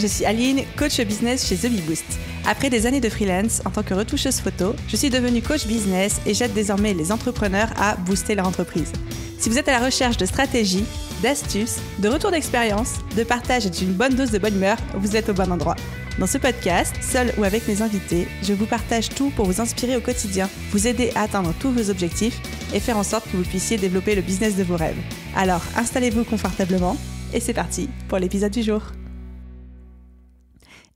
je suis Aline, coach business chez The Bee Boost. Après des années de freelance en tant que retoucheuse photo, je suis devenue coach business et j'aide désormais les entrepreneurs à booster leur entreprise. Si vous êtes à la recherche de stratégies, d'astuces, de retours d'expérience, de partage et d'une bonne dose de bonne humeur, vous êtes au bon endroit. Dans ce podcast, seul ou avec mes invités, je vous partage tout pour vous inspirer au quotidien, vous aider à atteindre tous vos objectifs et faire en sorte que vous puissiez développer le business de vos rêves. Alors, installez-vous confortablement et c'est parti pour l'épisode du jour.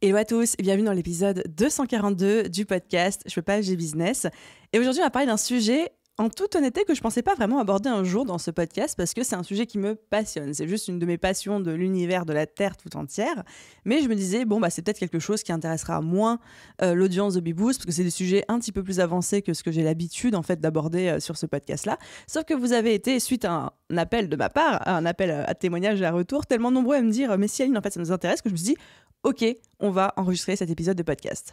Hello à tous et bienvenue dans l'épisode 242 du podcast Je peux pas, j'ai business. Et aujourd'hui, on va parler d'un sujet en toute honnêteté que je pensais pas vraiment aborder un jour dans ce podcast parce que c'est un sujet qui me passionne. C'est juste une de mes passions de l'univers de la Terre tout entière. Mais je me disais, c'est peut-être quelque chose qui intéressera moins l'audience de Bee Boost parce que c'est des sujets un petit peu plus avancés que ce que j'ai l'habitude en fait d'aborder sur ce podcast-là. Sauf que vous avez été, suite à un appel de ma part, un appel à témoignage et à retour, tellement nombreux à me dire « Mais si Aline, en fait, ça nous intéresse » que je me suis dit « Ok, on va enregistrer cet épisode de podcast. »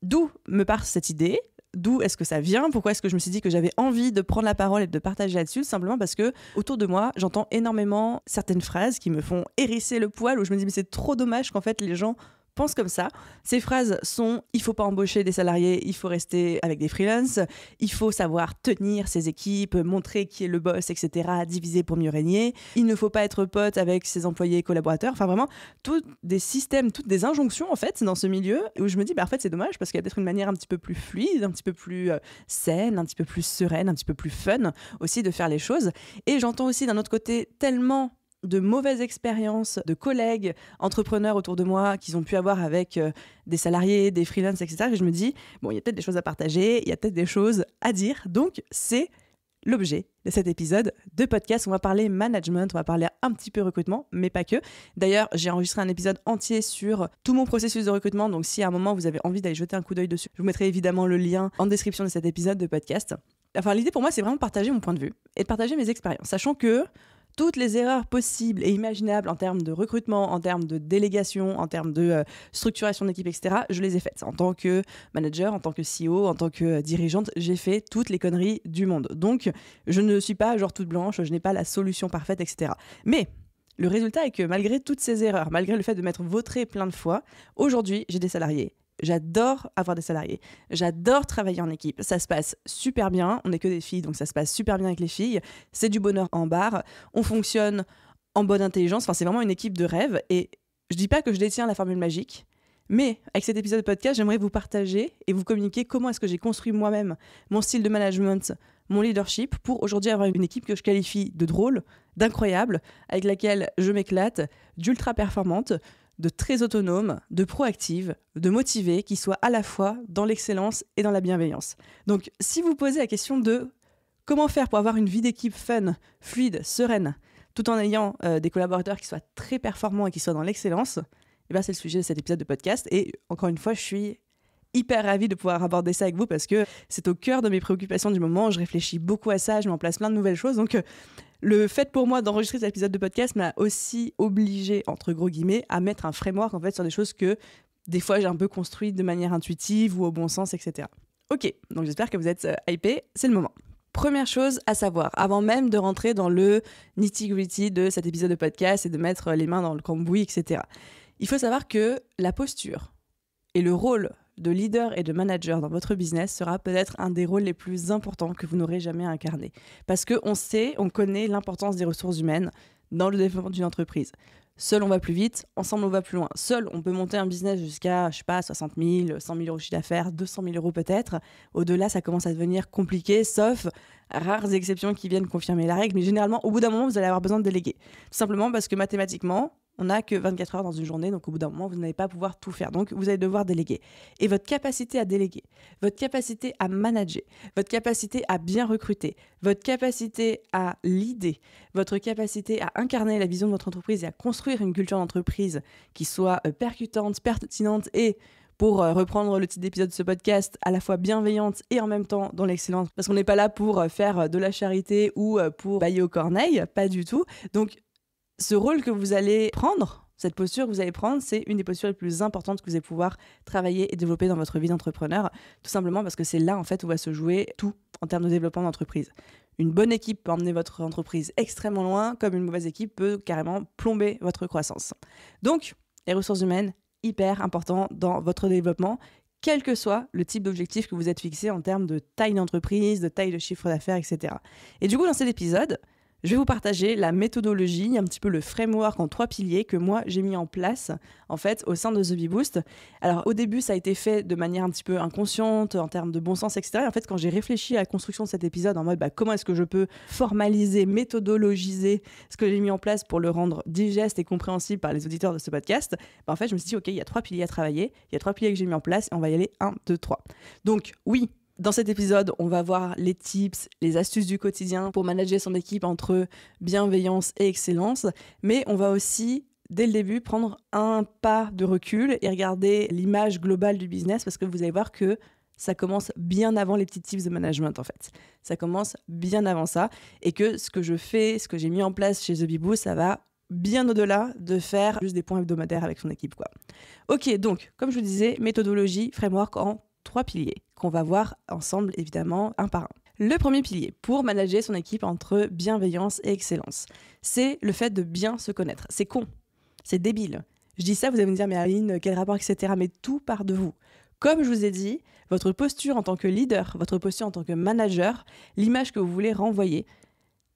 D'où me part cette idée ? D'où est-ce que ça vient ? Pourquoi est-ce que je me suis dit que j'avais envie de prendre la parole et de partager là-dessus ? Simplement parce que autour de moi, j'entends énormément certaines phrases qui me font hérisser le poil, où je me dis mais c'est trop dommage qu'en fait les gens pensent comme ça. Ces phrases sont « il faut pas embaucher des salariés, il faut rester avec des freelances, il faut savoir tenir ses équipes, montrer qui est le boss, etc., diviser pour mieux régner, il ne faut pas être pote avec ses employés et collaborateurs ». Enfin vraiment, tous des systèmes, toutes des injonctions en fait dans ce milieu où je me dis en fait c'est dommage parce qu'il y a peut-être une manière un petit peu plus fluide, un petit peu plus saine, un petit peu plus sereine, un petit peu plus fun aussi de faire les choses. Et j'entends aussi d'un autre côté tellement de mauvaises expériences de collègues, entrepreneurs autour de moi qu'ils ont pu avoir avec des salariés, des freelances, etc. Et je me dis, il y a peut-être des choses à partager, il y a peut-être des choses à dire. Donc, c'est l'objet de cet épisode de podcast. On va parler management, on va parler un petit peu recrutement, mais pas que. D'ailleurs, j'ai enregistré un épisode entier sur tout mon processus de recrutement. Donc, si à un moment, vous avez envie d'aller jeter un coup d'œil dessus, je vous mettrai évidemment le lien en description de cet épisode de podcast. Enfin, l'idée pour moi, c'est vraiment de partager mon point de vue et de partager mes expériences, sachant que toutes les erreurs possibles et imaginables en termes de recrutement, en termes de délégation, en termes de structuration d'équipe, etc., je les ai faites. En tant que manager, en tant que CEO, en tant que dirigeante, j'ai fait toutes les conneries du monde. Donc, je ne suis pas genre toute blanche, je n'ai pas la solution parfaite, etc. Mais le résultat est que malgré toutes ces erreurs, malgré le fait de m'être vautré plein de fois, aujourd'hui, j'ai des salariés. J'adore avoir des salariés. J'adore travailler en équipe. Ça se passe super bien. On n'est que des filles, donc ça se passe super bien avec les filles. C'est du bonheur en barre. On fonctionne en bonne intelligence. Enfin, c'est vraiment une équipe de rêve. Et je dis pas que je détiens la formule magique, mais avec cet épisode de podcast, j'aimerais vous partager et vous communiquer comment est-ce que j'ai construit moi-même mon style de management, mon leadership, pour aujourd'hui avoir une équipe que je qualifie de drôle, d'incroyable, avec laquelle je m'éclate, d'ultra performante, de très autonome, de proactive, de motivée, qui soit à la fois dans l'excellence et dans la bienveillance. Donc, si vous posez la question de comment faire pour avoir une vie d'équipe fun, fluide, sereine, tout en ayant des collaborateurs qui soient très performants et qui soient dans l'excellence, c'est le sujet de cet épisode de podcast. Et encore une fois, je suis hyper ravie de pouvoir aborder ça avec vous parce que c'est au cœur de mes préoccupations du moment. Je réfléchis beaucoup à ça, je mets en place plein de nouvelles choses. Donc, le fait pour moi d'enregistrer cet épisode de podcast m'a aussi obligée, entre gros guillemets, à mettre un framework en fait sur des choses que des fois j'ai un peu construites de manière intuitive ou au bon sens, etc. Ok, donc j'espère que vous êtes hypés, c'est le moment. Première chose à savoir, avant même de rentrer dans le nitty-gritty de cet épisode de podcast et de mettre les mains dans le cambouis, etc. Il faut savoir que la posture et le rôle de leader et de manager dans votre business sera peut-être un des rôles les plus importants que vous n'aurez jamais incarné. Parce qu'on connaît l'importance des ressources humaines dans le développement d'une entreprise. Seul, on va plus vite, ensemble, on va plus loin. Seul, on peut monter un business jusqu'à, 60 000, 100 000 euros de chiffre d'affaires, 200 000 euros peut-être. Au-delà, ça commence à devenir compliqué, sauf rares exceptions qui viennent confirmer la règle. Mais généralement, au bout d'un moment, vous allez avoir besoin de déléguer. Tout simplement parce que mathématiquement, on n'a que 24 heures dans une journée, donc au bout d'un moment, vous n'allez pas pouvoir tout faire. Donc, vous allez devoir déléguer. Et votre capacité à déléguer, votre capacité à manager, votre capacité à bien recruter, votre capacité à leader, votre capacité à incarner la vision de votre entreprise et à construire une culture d'entreprise qui soit percutante, pertinente et, pour reprendre le titre d'épisode de ce podcast, à la fois bienveillante et en même temps dans l'excellence. Parce qu'on n'est pas là pour faire de la charité ou pour bailler aux corneilles, pas du tout. Donc, ce rôle que vous allez prendre, cette posture que vous allez prendre, c'est une des postures les plus importantes que vous allez pouvoir travailler et développer dans votre vie d'entrepreneur, tout simplement parce que c'est là en fait où va se jouer tout en termes de développement d'entreprise. Une bonne équipe peut emmener votre entreprise extrêmement loin, comme une mauvaise équipe peut carrément plomber votre croissance. Donc, les ressources humaines, hyper important dans votre développement, quel que soit le type d'objectif que vous êtes fixé en termes de taille d'entreprise, de taille de chiffre d'affaires, etc. Et du coup, dans cet épisode, je vais vous partager la méthodologie, un petit peu le framework en 3 piliers que moi j'ai mis en place en fait au sein de The Bee Boost. Alors au début ça a été fait de manière un petit peu inconsciente en termes de bon sens, etc. Et en fait quand j'ai réfléchi à la construction de cet épisode en mode comment est-ce que je peux formaliser, méthodologiser ce que j'ai mis en place pour le rendre digeste et compréhensible par les auditeurs de ce podcast, en fait je me suis dit ok, il y a 3 piliers à travailler, il y a 3 piliers que j'ai mis en place et on va y aller 1, 2, 3. Donc oui, dans cet épisode, on va voir les tips, les astuces du quotidien pour manager son équipe entre bienveillance et excellence, mais on va aussi, dès le début, prendre un pas de recul et regarder l'image globale du business parce que vous allez voir que ça commence bien avant les petits tips de management en fait. Ça commence bien avant ça et que ce que je fais, ce que j'ai mis en place chez The Bee Boost, ça va bien au-delà de faire juste des points hebdomadaires avec son équipe, quoi. Ok, donc, comme je vous disais, méthodologie, framework en 3 piliers qu'on va voir ensemble, évidemment, un par un. Le premier pilier, pour manager son équipe entre bienveillance et excellence, c'est le fait de bien se connaître. C'est con, c'est débile. Je dis ça, vous allez me dire, mais Aline, quel rapport, etc. Mais tout part de vous. Comme je vous ai dit, votre posture en tant que leader, votre posture en tant que manager, l'image que vous voulez renvoyer,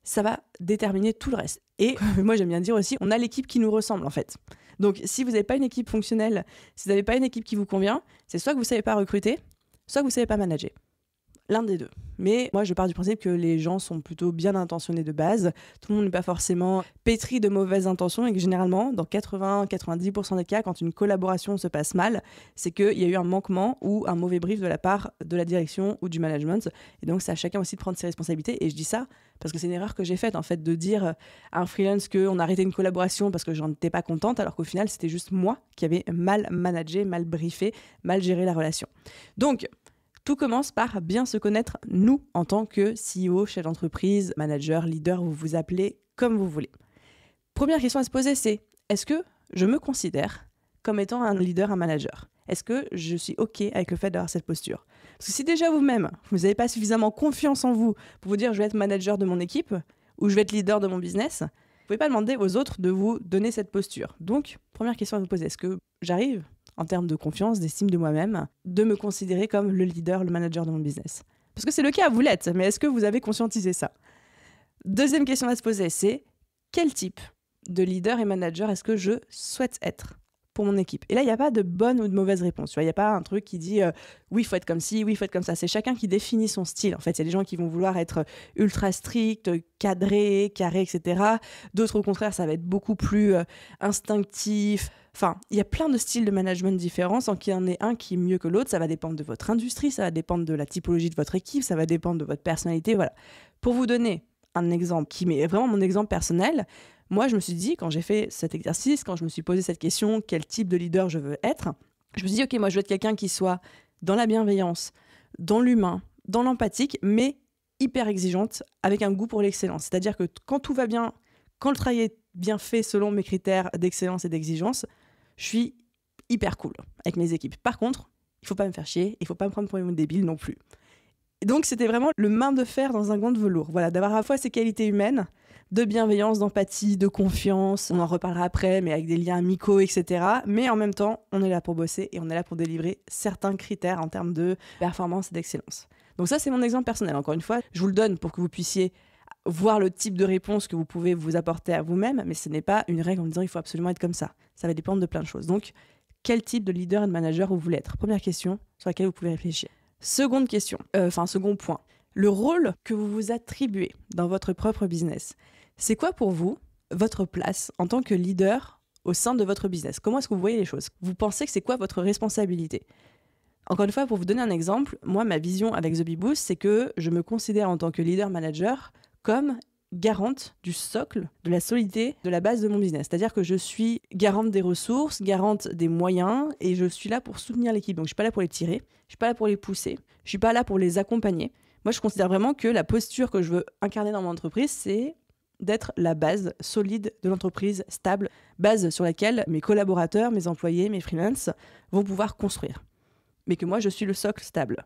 ça va déterminer tout le reste. Et moi, j'aime bien dire aussi, on a l'équipe qui nous ressemble, en fait. Donc, si vous n'avez pas une équipe fonctionnelle, si vous n'avez pas une équipe qui vous convient, c'est soit que vous ne savez pas recruter, soit que vous ne savez pas manager. L'un des deux. Mais moi, je pars du principe que les gens sont plutôt bien intentionnés de base. Tout le monde n'est pas forcément pétri de mauvaises intentions et que généralement, dans 80-90% des cas, quand une collaboration se passe mal, c'est qu'il y a eu un manquement ou un mauvais brief de la part de la direction ou du management. Et donc, c'est à chacun aussi de prendre ses responsabilités. Et je dis ça parce que c'est une erreur que j'ai faite, en fait, de dire à un freelance qu'on arrêtait une collaboration parce que j'en étais pas contente, alors qu'au final, c'était juste moi qui avais mal managé, mal briefé, mal géré la relation. Donc, tout commence par bien se connaître, nous, en tant que CEO, chef d'entreprise, manager, leader, vous vous appelez comme vous voulez. Première question à se poser, c'est est-ce que je me considère comme étant un leader, un manager ? Est-ce que je suis OK avec le fait d'avoir cette posture ? Parce que si déjà vous-même, vous n'avez pas suffisamment confiance en vous pour vous dire je vais être manager de mon équipe ou je vais être leader de mon business, vous ne pouvez pas demander aux autres de vous donner cette posture. Donc, première question à vous poser, est-ce que j'arrive en termes de confiance, d'estime de moi-même, de me considérer comme le leader, le manager de mon business. Parce que c'est le cas, vous l'êtes, mais est-ce que vous avez conscientisé ça ? Deuxième question à se poser, c'est quel type de leader et manager est-ce que je souhaite être pour mon équipe ? Et là, il n'y a pas de bonne ou de mauvaise réponse. Il n'y a pas un truc qui dit oui, il faut être comme ci, oui, il faut être comme ça. C'est chacun qui définit son style. En fait, il y a des gens qui vont vouloir être ultra stricts, cadrés, carrés, etc. D'autres, au contraire, ça va être beaucoup plus instinctif. Enfin, il y a plein de styles de management différents, sans qu'il y en ait un qui est mieux que l'autre. Ça va dépendre de votre industrie, ça va dépendre de la typologie de votre équipe, ça va dépendre de votre personnalité. Voilà. Pour vous donner un exemple qui est vraiment mon exemple personnel, moi, je me suis dit, quand j'ai fait cet exercice, quand je me suis posé cette question, quel type de leader je veux être, je me suis dit, ok, moi, je veux être quelqu'un qui soit dans la bienveillance, dans l'humain, dans l'empathique, mais hyper exigeante, avec un goût pour l'excellence. C'est-à-dire que quand tout va bien, quand le travail est bien fait selon mes critères d'excellence et d'exigence, je suis hyper cool avec mes équipes. Par contre, il ne faut pas me faire chier, il ne faut pas me prendre pour une débile non plus. Et donc, c'était vraiment le main de fer dans un gant de velours. Voilà, d'avoir à la fois ces qualités humaines, de bienveillance, d'empathie, de confiance, on en reparlera après, mais avec des liens amicaux, etc. Mais en même temps, on est là pour bosser et on est là pour délivrer certains critères en termes de performance et d'excellence. Donc ça, c'est mon exemple personnel. Encore une fois, je vous le donne pour que vous puissiez voir le type de réponse que vous pouvez vous apporter à vous-même, mais ce n'est pas une règle en disant il faut absolument être comme ça. Ça va dépendre de plein de choses. Donc, quel type de leader et de manager vous voulez être ? Première question sur laquelle vous pouvez réfléchir. Second point. Le rôle que vous vous attribuez dans votre propre business. C'est quoi pour vous votre place en tant que leader au sein de votre business ? Comment est-ce que vous voyez les choses ? Vous pensez que c'est quoi votre responsabilité ? Encore une fois, pour vous donner un exemple, moi, ma vision avec The Bee Boost, c'est que je me considère en tant que leader-manager comme garante du socle, de la solidité, de la base de mon business. C'est-à-dire que je suis garante des ressources, garante des moyens, et je suis là pour soutenir l'équipe. Donc, je ne suis pas là pour les tirer, je ne suis pas là pour les pousser, je ne suis pas là pour les accompagner. Moi, je considère vraiment que la posture que je veux incarner dans mon entreprise, c'est d'être la base solide de l'entreprise, stable, base sur laquelle mes collaborateurs, mes employés, mes freelances vont pouvoir construire. Mais que moi, je suis le socle stable.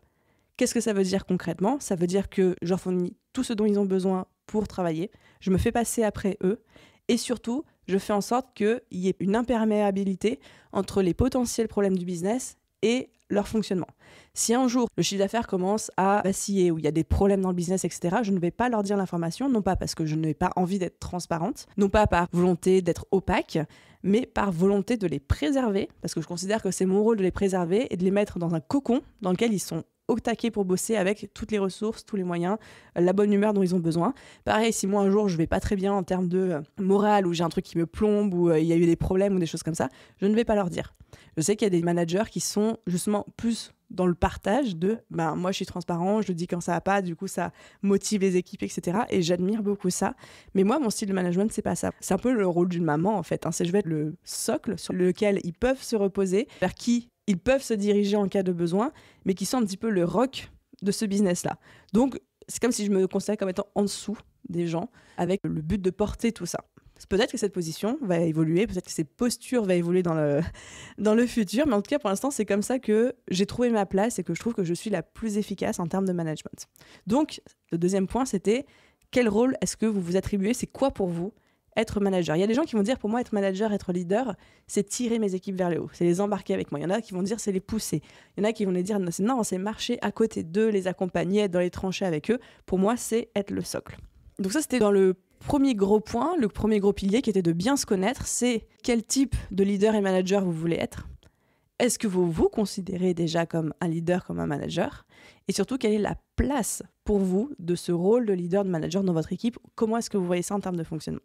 Qu'est-ce que ça veut dire concrètement ? Ça veut dire que je leur fournis tout ce dont ils ont besoin pour travailler, je me fais passer après eux, et surtout, je fais en sorte qu'il y ait une imperméabilité entre les potentiels problèmes du business et leur fonctionnement. Si un jour, le chiffre d'affaires commence à vaciller, ou il y a des problèmes dans le business, etc., je ne vais pas leur dire l'information, non pas parce que je n'ai pas envie d'être transparente, non pas par volonté d'être opaque, mais par volonté de les préserver, parce que je considère que c'est mon rôle de les préserver et de les mettre dans un cocon dans lequel ils sont au taquet pour bosser avec toutes les ressources, tous les moyens, la bonne humeur dont ils ont besoin. Pareil, si moi un jour je vais pas très bien en termes de morale, ou j'ai un truc qui me plombe, ou il y a eu des problèmes ou des choses comme ça, je ne vais pas leur dire. Je sais qu'il y a des managers qui sont justement plus dans le partage de moi je suis transparent, je dis quand ça va pas, du coup ça motive les équipes, etc. Et j'admire beaucoup ça. Mais moi, mon style de management, c'est pas ça. C'est un peu le rôle d'une maman en fait. C'est je vais être le socle sur lequel ils peuvent se reposer, vers qui ils peuvent se diriger en cas de besoin, mais qui sont un petit peu le rock de ce business-là. Donc, c'est comme si je me considérais comme étant en dessous des gens, avec le but de porter tout ça. Peut-être que cette position va évoluer, peut-être que cette posture va évoluer dans le futur, mais en tout cas, pour l'instant, c'est comme ça que j'ai trouvé ma place et que je trouve que je suis la plus efficace en termes de management. Donc, le deuxième point, c'était quel rôle est-ce que vous vous attribuez ? C'est quoi pour vous être manager ? Il y a des gens qui vont dire, pour moi, être manager, être leader, c'est tirer mes équipes vers le haut, c'est les embarquer avec moi. Il y en a qui vont dire, c'est les pousser. Il y en a qui vont les dire, non, c'est marcher à côté d'eux, les accompagner, être dans les tranchées avec eux. Pour moi, c'est être le socle. Donc ça, c'était dans le premier gros point, le premier gros pilier qui était de bien se connaître, c'est quel type de leader et manager vous voulez être. Est-ce que vous vous considérez déjà comme un leader, comme un manager ? Et surtout, quelle est la place pour vous de ce rôle de leader, de manager dans votre équipe ? Comment est-ce que vous voyez ça en termes de fonctionnement ?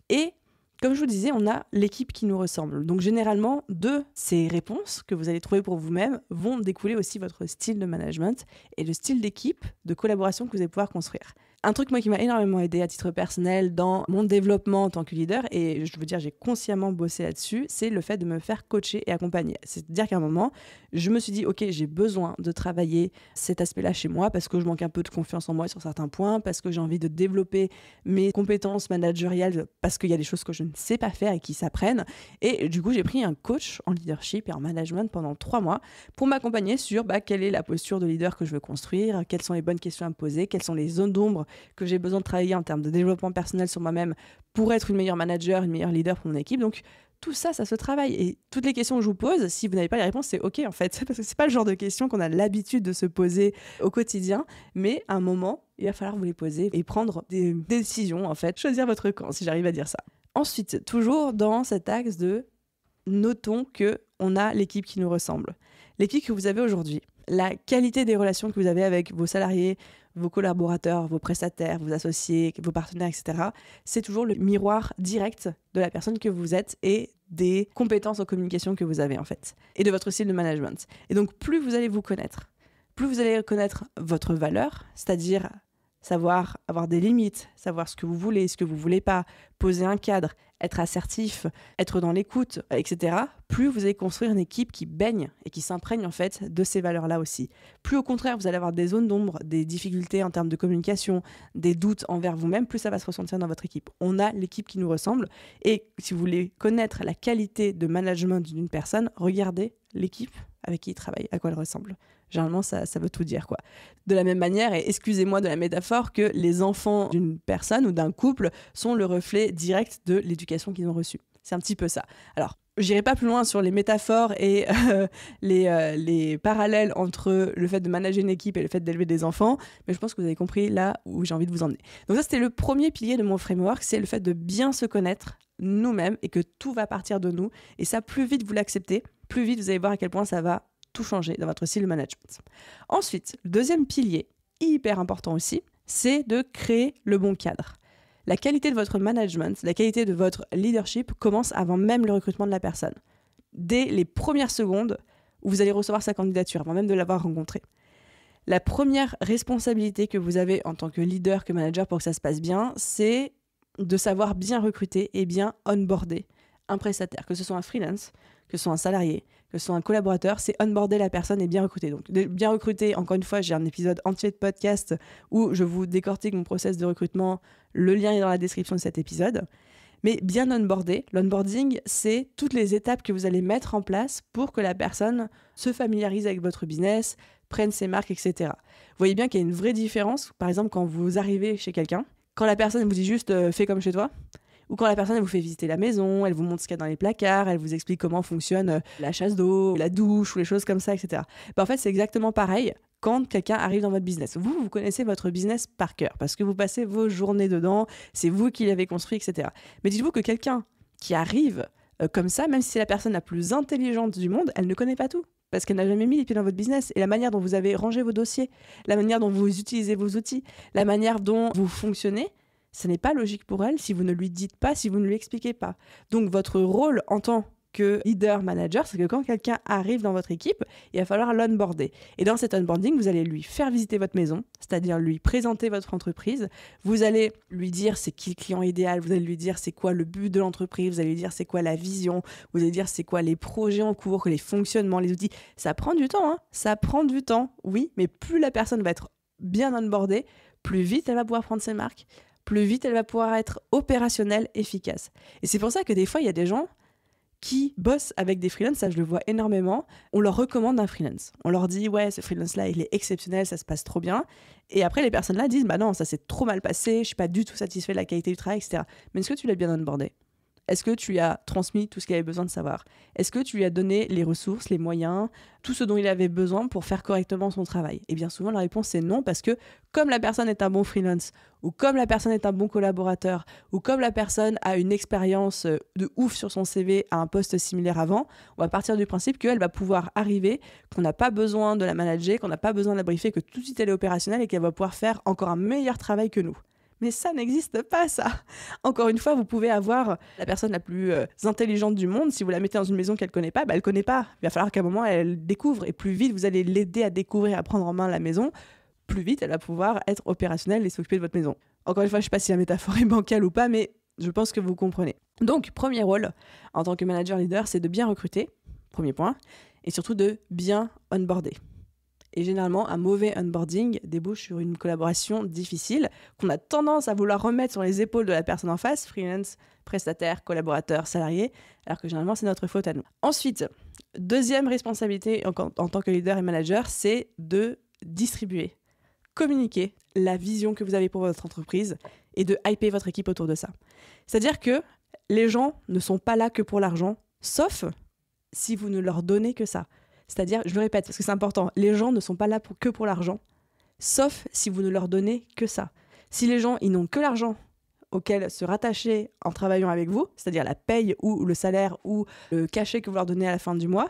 Et comme je vous disais, on a l'équipe qui nous ressemble. Donc généralement, de ces réponses que vous allez trouver pour vous-même vont découler aussi votre style de management et le style d'équipe, de collaboration que vous allez pouvoir construire. Un truc moi qui m'a énormément aidé à titre personnel dans mon développement en tant que leader, et je veux dire j'ai consciemment bossé là-dessus, c'est le fait de me faire coacher et accompagner. C'est-à-dire qu'à un moment, je me suis dit ok, j'ai besoin de travailler cet aspect-là chez moi parce que je manque un peu de confiance en moi sur certains points, parce que j'ai envie de développer mes compétences managériales, parce qu'il y a des choses que je ne sais pas faire et qui s'apprennent. Et du coup, j'ai pris un coach en leadership et en management pendant 3 mois pour m'accompagner sur quelle est la posture de leader que je veux construire, quelles sont les bonnes questions à me poser, quelles sont les zones d'ombre que j'ai besoin de travailler en termes de développement personnel sur moi-même pour être une meilleure manager, une meilleure leader pour mon équipe. Donc tout ça, ça se travaille. Et toutes les questions que je vous pose, si vous n'avez pas les réponses, c'est OK en fait. Parce que c'est pas le genre de questions qu'on a l'habitude de se poser au quotidien. Mais à un moment, il va falloir vous les poser et prendre des décisions en fait. Choisir votre camp, si j'arrive à dire ça. Ensuite, toujours dans cet axe de notons qu'on a l'équipe qui nous ressemble. L'équipe que vous avez aujourd'hui, la qualité des relations que vous avez avec vos salariés, vos collaborateurs, vos prestataires, vos associés, vos partenaires, etc., c'est toujours le miroir direct de la personne que vous êtes et des compétences en communication que vous avez en fait, et de votre style de management. Et donc plus vous allez vous connaître, plus vous allez connaître votre valeur, c'est-à-dire savoir avoir des limites, savoir ce que vous voulez, ce que vous voulez pas, poser un cadre, être assertif, être dans l'écoute, etc. Plus vous allez construire une équipe qui baigne et qui s'imprègne en fait de ces valeurs-là aussi. Plus au contraire, vous allez avoir des zones d'ombre, des difficultés en termes de communication, des doutes envers vous-même, plus ça va se ressentir dans votre équipe. On a l'équipe qui nous ressemble et si vous voulez connaître la qualité de management d'une personne, regardez l'équipe avec qui il travaille, à quoi elle ressemble. Généralement, ça veut tout dire, quoi. De la même manière, et excusez-moi de la métaphore, que les enfants d'une personne ou d'un couple sont le reflet direct de l'éducation qu'ils ont reçue. C'est un petit peu ça. Alors, j'irai pas plus loin sur les métaphores et les parallèles entre le fait de manager une équipe et le fait d'élever des enfants, mais je pense que vous avez compris là où j'ai envie de vous emmener. Donc ça, c'était le premier pilier de mon framework, c'est le fait de bien se connaître nous-mêmes et que tout va partir de nous. Et ça, plus vite vous l'acceptez, plus vite vous allez voir à quel point ça va tout changer dans votre style de management. Ensuite, le deuxième pilier, hyper important aussi, c'est de créer le bon cadre. La qualité de votre management, la qualité de votre leadership commence avant même le recrutement de la personne. Dès les premières secondes où vous allez recevoir sa candidature, avant même de l'avoir rencontrée. La première responsabilité que vous avez en tant que leader, que manager pour que ça se passe bien, c'est de savoir bien recruter et bien onboarder un prestataire, que ce soit un freelance, que ce soit un salarié, que ce soit un collaborateur, c'est onboarder la personne et bien recruter. Donc bien recruter, encore une fois, j'ai un épisode entier de podcast où je vous décortique mon process de recrutement. Le lien est dans la description de cet épisode. Mais bien onboarder, l'onboarding, c'est toutes les étapes que vous allez mettre en place pour que la personne se familiarise avec votre business, prenne ses marques, etc. Vous voyez bien qu'il y a une vraie différence, par exemple, quand vous arrivez chez quelqu'un, quand la personne vous dit juste « fais comme chez toi », Ou quand la personne elle vous fait visiter la maison, elle vous montre ce qu'il y a dans les placards, elle vous explique comment fonctionne la chasse d'eau, la douche ou les choses comme ça, etc. En fait, c'est exactement pareil quand quelqu'un arrive dans votre business. Vous connaissez votre business par cœur parce que vous passez vos journées dedans, c'est vous qui l'avez construit, etc. Mais dites-vous que quelqu'un qui arrive comme ça, même si c'est la personne la plus intelligente du monde, elle ne connaît pas tout. Parce qu'elle n'a jamais mis les pieds dans votre business. Et la manière dont vous avez rangé vos dossiers, la manière dont vous utilisez vos outils, la manière dont vous fonctionnez, ce n'est pas logique pour elle si vous ne lui dites pas, si vous ne lui expliquez pas. Donc votre rôle en tant que leader manager, c'est que quand quelqu'un arrive dans votre équipe, il va falloir l'onboarder. Et dans cet onboarding, vous allez lui faire visiter votre maison, c'est-à-dire lui présenter votre entreprise. Vous allez lui dire c'est qui le client idéal, vous allez lui dire c'est quoi le but de l'entreprise, vous allez lui dire c'est quoi la vision, vous allez dire c'est quoi les projets en cours, les fonctionnements, les outils. Ça prend du temps, hein. Ça prend du temps, oui, mais plus la personne va être bien onboardée, plus vite elle va pouvoir prendre ses marques, plus vite elle va pouvoir être opérationnelle, efficace. Et c'est pour ça que des fois, il y a des gens qui bossent avec des freelances, ça je le vois énormément, on leur recommande un freelance. On leur dit, ouais, ce freelance-là, il est exceptionnel, ça se passe trop bien. Et après, les personnes-là disent, bah non, ça s'est trop mal passé, je suis pas du tout satisfait de la qualité du travail, etc. Mais est-ce que tu l'as bien onboardé ? Est-ce que tu lui as transmis tout ce qu'il avait besoin de savoir ? Est-ce que tu lui as donné les ressources, les moyens, tout ce dont il avait besoin pour faire correctement son travail ? Et bien souvent, la réponse c'est non, parce que comme la personne est un bon freelance, ou comme la personne est un bon collaborateur, ou comme la personne a une expérience de ouf sur son CV à un poste similaire avant, on va partir du principe qu'elle va pouvoir arriver, qu'on n'a pas besoin de la manager, qu'on n'a pas besoin de la briefer, que tout de suite elle est opérationnelle et qu'elle va pouvoir faire encore un meilleur travail que nous. Mais ça n'existe pas, ça. Encore une fois, vous pouvez avoir la personne la plus intelligente du monde. Si vous la mettez dans une maison qu'elle ne connaît pas, elle ne connaît pas. Il va falloir qu'à un moment, elle découvre. Et plus vite, vous allez l'aider à découvrir, à prendre en main la maison, plus vite, elle va pouvoir être opérationnelle et s'occuper de votre maison. Encore une fois, je ne sais pas si la métaphore est bancale ou pas, mais je pense que vous comprenez. Donc, premier rôle en tant que manager leader, c'est de bien recruter, premier point, et surtout de bien onboarder. Et généralement, un mauvais onboarding débouche sur une collaboration difficile qu'on a tendance à vouloir remettre sur les épaules de la personne en face, freelance, prestataire, collaborateur, salarié, alors que généralement, c'est notre faute à nous. Ensuite, deuxième responsabilité en tant que leader et manager, c'est de distribuer, communiquer la vision que vous avez pour votre entreprise et de hyper votre équipe autour de ça. C'est-à-dire que les gens ne sont pas là que pour l'argent, sauf si vous ne leur donnez que ça. C'est-à-dire, je le répète parce que c'est important, les gens ne sont pas là que pour l'argent, sauf si vous ne leur donnez que ça. Si les gens, ils n'ont que l'argent auquel se rattacher en travaillant avec vous, c'est-à-dire la paye ou le salaire ou le cachet que vous leur donnez à la fin du mois,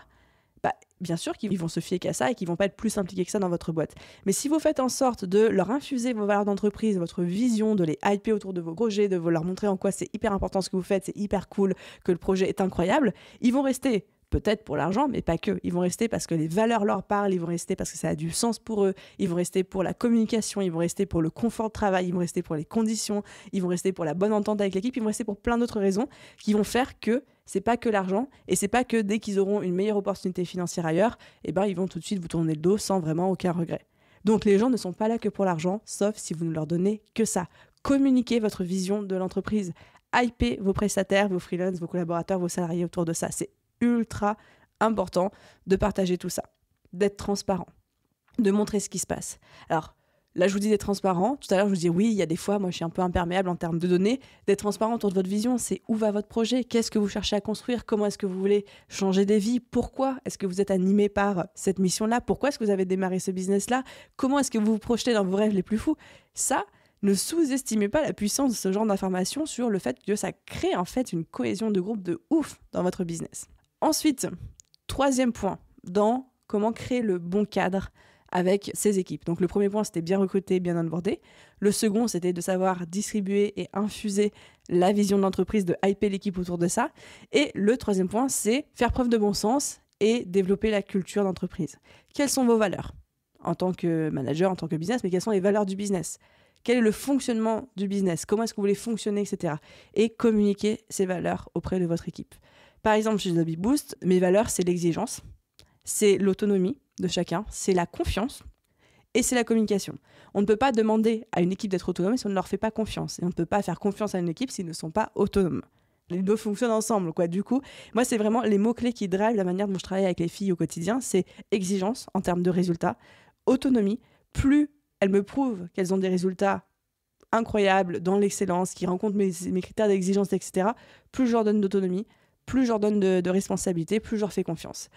bah, bien sûr qu'ils vont se fier qu'à ça et qu'ils ne vont pas être plus impliqués que ça dans votre boîte. Mais si vous faites en sorte de leur infuser vos valeurs d'entreprise, votre vision, de les hyper autour de vos projets, de leur montrer en quoi c'est hyper important ce que vous faites, c'est hyper cool, que le projet est incroyable, ils vont rester peut-être pour l'argent, mais pas que. Ils vont rester parce que les valeurs leur parlent, ils vont rester parce que ça a du sens pour eux, ils vont rester pour la communication, ils vont rester pour le confort de travail, ils vont rester pour les conditions, ils vont rester pour la bonne entente avec l'équipe, ils vont rester pour plein d'autres raisons qui vont faire que c'est pas que l'argent et c'est pas que dès qu'ils auront une meilleure opportunité financière ailleurs, eh ben, ils vont tout de suite vous tourner le dos sans vraiment aucun regret. Donc les gens ne sont pas là que pour l'argent, sauf si vous ne leur donnez que ça. Communiquez votre vision de l'entreprise. Hypez vos prestataires, vos freelances, vos collaborateurs, vos salariés autour de ça. C'est ultra important de partager tout ça, d'être transparent, de montrer ce qui se passe. Alors là, je vous dis d'être transparent. Tout à l'heure, je vous dis oui, il y a des fois, moi, je suis un peu imperméable en termes de données. D'être transparent autour de votre vision, c'est où va votre projet, qu'est-ce que vous cherchez à construire, comment est-ce que vous voulez changer des vies, pourquoi est-ce que vous êtes animé par cette mission-là, pourquoi est-ce que vous avez démarré ce business-là, comment est-ce que vous vous projetez dans vos rêves les plus fous. Ça, ne sous-estimez pas la puissance de ce genre d'informations sur le fait que ça crée en fait une cohésion de groupe de ouf dans votre business. Ensuite, troisième point, dans comment créer le bon cadre avec ses équipes. Donc le premier point, c'était bien recruter, bien onboarder. Le second, c'était de savoir distribuer et infuser la vision de l'entreprise, de hyper l'équipe autour de ça. Et le troisième point, c'est faire preuve de bon sens et développer la culture d'entreprise. Quelles sont vos valeurs en tant que manager, en tant que business, mais quelles sont les valeurs du business ? Quel est le fonctionnement du business ? Comment est-ce que vous voulez fonctionner, etc. Et communiquer ces valeurs auprès de votre équipe. Par exemple, chez Adobe Boost, mes valeurs, c'est l'exigence, c'est l'autonomie de chacun, c'est la confiance et c'est la communication. On ne peut pas demander à une équipe d'être autonome si on ne leur fait pas confiance. Et on ne peut pas faire confiance à une équipe s'ils ne sont pas autonomes. Les deux fonctionnent ensemble, quoi. Du coup, moi, c'est vraiment les mots-clés qui drivent la manière dont je travaille avec les filles au quotidien. C'est exigence en termes de résultats, autonomie. Plus elles me prouvent qu'elles ont des résultats incroyables dans l'excellence, qui rencontrent mes critères d'exigence, etc., plus je leur donne d'autonomie, plus je leur donne de responsabilité, plus je leur fais confiance.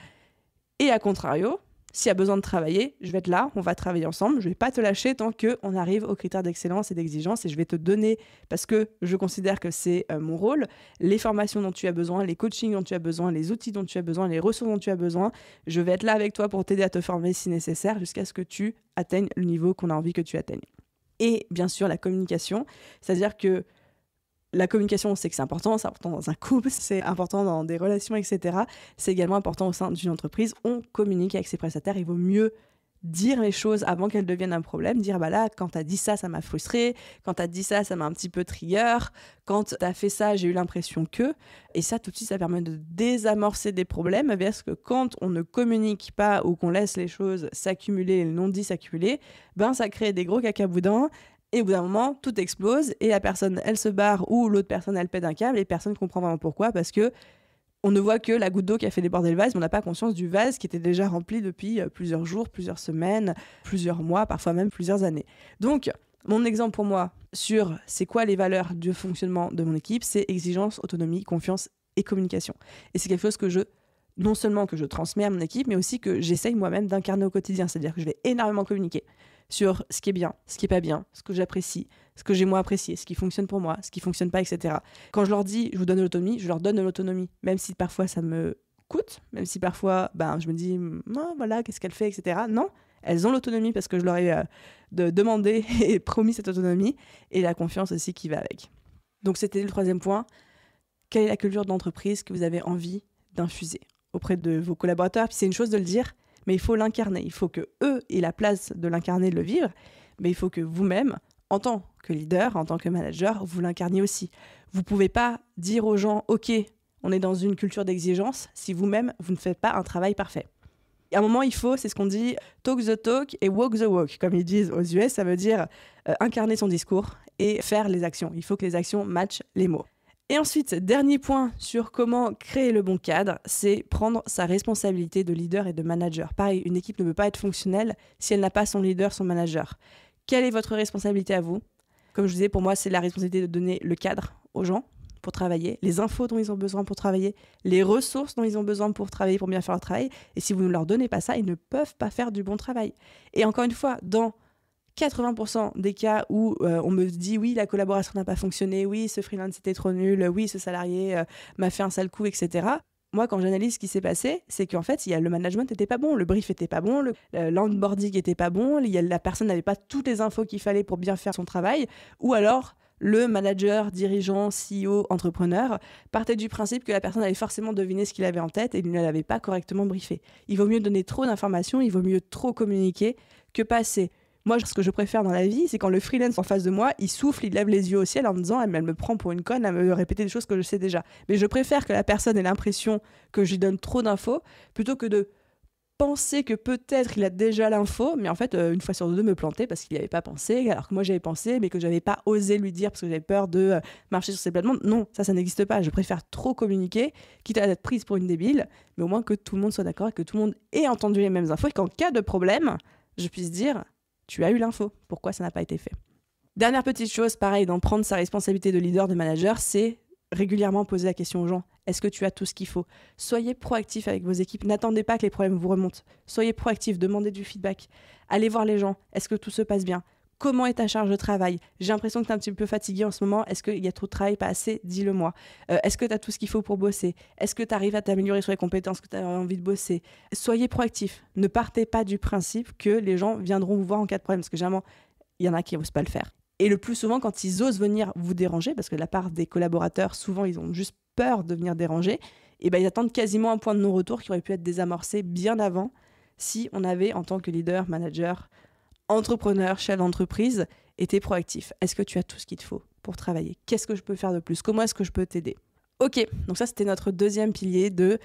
Et à contrario, s'il y a besoin de travailler, je vais être là, on va travailler ensemble, je ne vais pas te lâcher tant qu'on arrive aux critères d'excellence et d'exigence, et je vais te donner, parce que je considère que c'est mon rôle, les formations dont tu as besoin, les coachings dont tu as besoin, les outils dont tu as besoin, les ressources dont tu as besoin. Je vais être là avec toi pour t'aider à te former si nécessaire, jusqu'à ce que tu atteignes le niveau qu'on a envie que tu atteignes. Et bien sûr, la communication, c'est-à-dire que la communication, on sait que c'est important dans un couple, c'est important dans des relations, etc. C'est également important au sein d'une entreprise. On communique avec ses prestataires, il vaut mieux dire les choses avant qu'elles deviennent un problème, dire bah là, quand t'as dit ça, ça m'a frustré, quand t'as dit ça, ça m'a un petit peu trigger, quand t'as fait ça, j'ai eu l'impression que... Et ça, tout de suite, ça permet de désamorcer des problèmes, parce que quand on ne communique pas ou qu'on laisse les choses s'accumuler, les non-dits s'accumuler, ben ça crée des gros cacaboudins. Et au bout d'un moment, tout explose et la personne, elle se barre ou l'autre personne, elle pète un câble et personne ne comprend vraiment pourquoi, parce que on ne voit que la goutte d'eau qui a fait déborder le vase, mais on n'a pas conscience du vase qui était déjà rempli depuis plusieurs jours, plusieurs semaines, plusieurs mois, parfois même plusieurs années. Donc, mon exemple pour moi sur c'est quoi les valeurs du fonctionnement de mon équipe, c'est exigence, autonomie, confiance et communication. Et c'est quelque chose que non seulement que je transmets à mon équipe, mais aussi que j'essaye moi-même d'incarner au quotidien. C'est-à-dire que je vais énormément communiquer sur ce qui est bien, ce qui est pas bien, ce que j'apprécie, ce que j'ai moins apprécié, ce qui fonctionne pour moi, ce qui fonctionne pas, etc. Quand je leur dis je vous donne de l'autonomie, je leur donne de l'autonomie, même si parfois ça me coûte, même si parfois je me dis non, voilà, qu'est-ce qu'elle fait, etc. Non, elles ont l'autonomie parce que je leur ai demandé et promis cette autonomie, et la confiance aussi qui va avec. Donc c'était le troisième point. Quelle est la culture d'entreprise que vous avez envie d'infuser auprès de vos collaborateurs? Puis c'est une chose de le dire, mais il faut l'incarner. Il faut que eux aient la place de l'incarner, de le vivre, mais il faut que vous-même, en tant que leader, en tant que manager, vous l'incarniez aussi. Vous ne pouvez pas dire aux gens « Ok, on est dans une culture d'exigence » si vous-même, vous ne faites pas un travail parfait. Et à un moment, il faut, c'est ce qu'on dit, talk the talk et walk the walk. Comme ils disent aux US, ça veut dire incarner son discours et faire les actions. Il faut que les actions matchent les mots. Et ensuite, dernier point sur comment créer le bon cadre, c'est prendre sa responsabilité de leader et de manager. Pareil, une équipe ne peut pas être fonctionnelle si elle n'a pas son leader, son manager. Quelle est votre responsabilité à vous ? Comme je disais, pour moi, c'est la responsabilité de donner le cadre aux gens pour travailler, les infos dont ils ont besoin pour travailler, les ressources dont ils ont besoin pour travailler, pour bien faire leur travail. Et si vous ne leur donnez pas ça, ils ne peuvent pas faire du bon travail. Et encore une fois, dans 80% des cas où on me dit oui, la collaboration n'a pas fonctionné, oui, ce freelance était trop nul, oui, ce salarié m'a fait un sale coup, etc. Moi, quand j'analyse ce qui s'est passé, c'est qu'en fait, le management n'était pas bon, le brief n'était pas bon, l'onboarding n'était pas bon, la personne n'avait pas toutes les infos qu'il fallait pour bien faire son travail, ou alors le manager, dirigeant, CEO, entrepreneur partait du principe que la personne avait forcément deviné ce qu'il avait en tête et il ne l'avait pas correctement briefé. Il vaut mieux donner trop d'informations, il vaut mieux trop communiquer que pas assez. Moi, ce que je préfère dans la vie, c'est quand le freelance en face de moi, il souffle, il lève les yeux au ciel en me disant « elle me prend pour une conne à me répéter des choses que je sais déjà ». Mais je préfère que la personne ait l'impression que je lui donne trop d'infos plutôt que de penser que peut-être il a déjà l'info, mais en fait, une fois sur deux, me planter parce qu'il n'y avait pas pensé, alors que moi j'avais pensé, mais que je n'avais pas osé lui dire parce que j'avais peur de marcher sur ses plates-bandes. Non, ça n'existe pas. Je préfère trop communiquer, quitte à être prise pour une débile, mais au moins que tout le monde soit d'accord et que tout le monde ait entendu les mêmes infos et qu'en cas de problème, je puisse dire « tu as eu l'info, pourquoi ça n'a pas été fait ?» Dernière petite chose, pareil, dans prendre sa responsabilité de leader, de manager, c'est régulièrement poser la question aux gens. Est-ce que tu as tout ce qu'il faut ? Soyez proactif avec vos équipes. N'attendez pas que les problèmes vous remontent. Soyez proactif, demandez du feedback. Allez voir les gens. Est-ce que tout se passe bien ? Comment est ta charge de travail ? J'ai l'impression que tu es un petit peu fatigué en ce moment. Est-ce qu'il y a trop de travail, pas assez ? Dis-le-moi. Est-ce que tu as tout ce qu'il faut pour bosser ? Est-ce que tu arrives à t'améliorer sur les compétences que tu as envie de bosser ? Soyez proactif. Ne partez pas du principe que les gens viendront vous voir en cas de problème. Parce que généralement, il y en a qui n'osent pas le faire. Et le plus souvent, quand ils osent venir vous déranger, parce que de la part des collaborateurs, souvent, ils ont juste peur de venir déranger, et ben, ils attendent quasiment un point de non-retour qui aurait pu être désamorcé bien avant si on avait, en tant que leader, manager, entrepreneur, chef d'entreprise, été proactif. Est-ce que tu as tout ce qu'il te faut pour travailler ? Qu'est-ce que je peux faire de plus ? Comment est-ce que je peux t'aider ? Ok, donc ça, c'était notre deuxième pilier de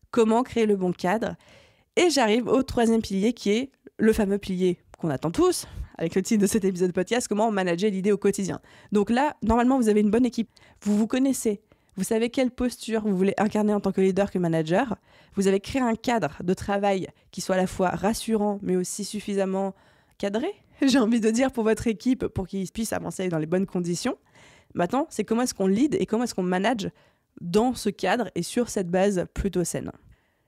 comment créer le bon cadre. Et j'arrive au troisième pilier qui est le fameux pilier qu'on attend tous, avec le titre de cet épisode de podcast, comment manager l'idée au quotidien. Donc là, normalement, vous avez une bonne équipe. Vous vous connaissez. Vous savez quelle posture vous voulez incarner en tant que leader, que manager. Vous avez créé un cadre de travail qui soit à la fois rassurant, mais aussi suffisamment cadré, j'ai envie de dire, pour votre équipe, pour qu'ils puissent avancer dans les bonnes conditions. Maintenant, c'est comment est-ce qu'on lead et comment est-ce qu'on manage dans ce cadre et sur cette base plutôt saine.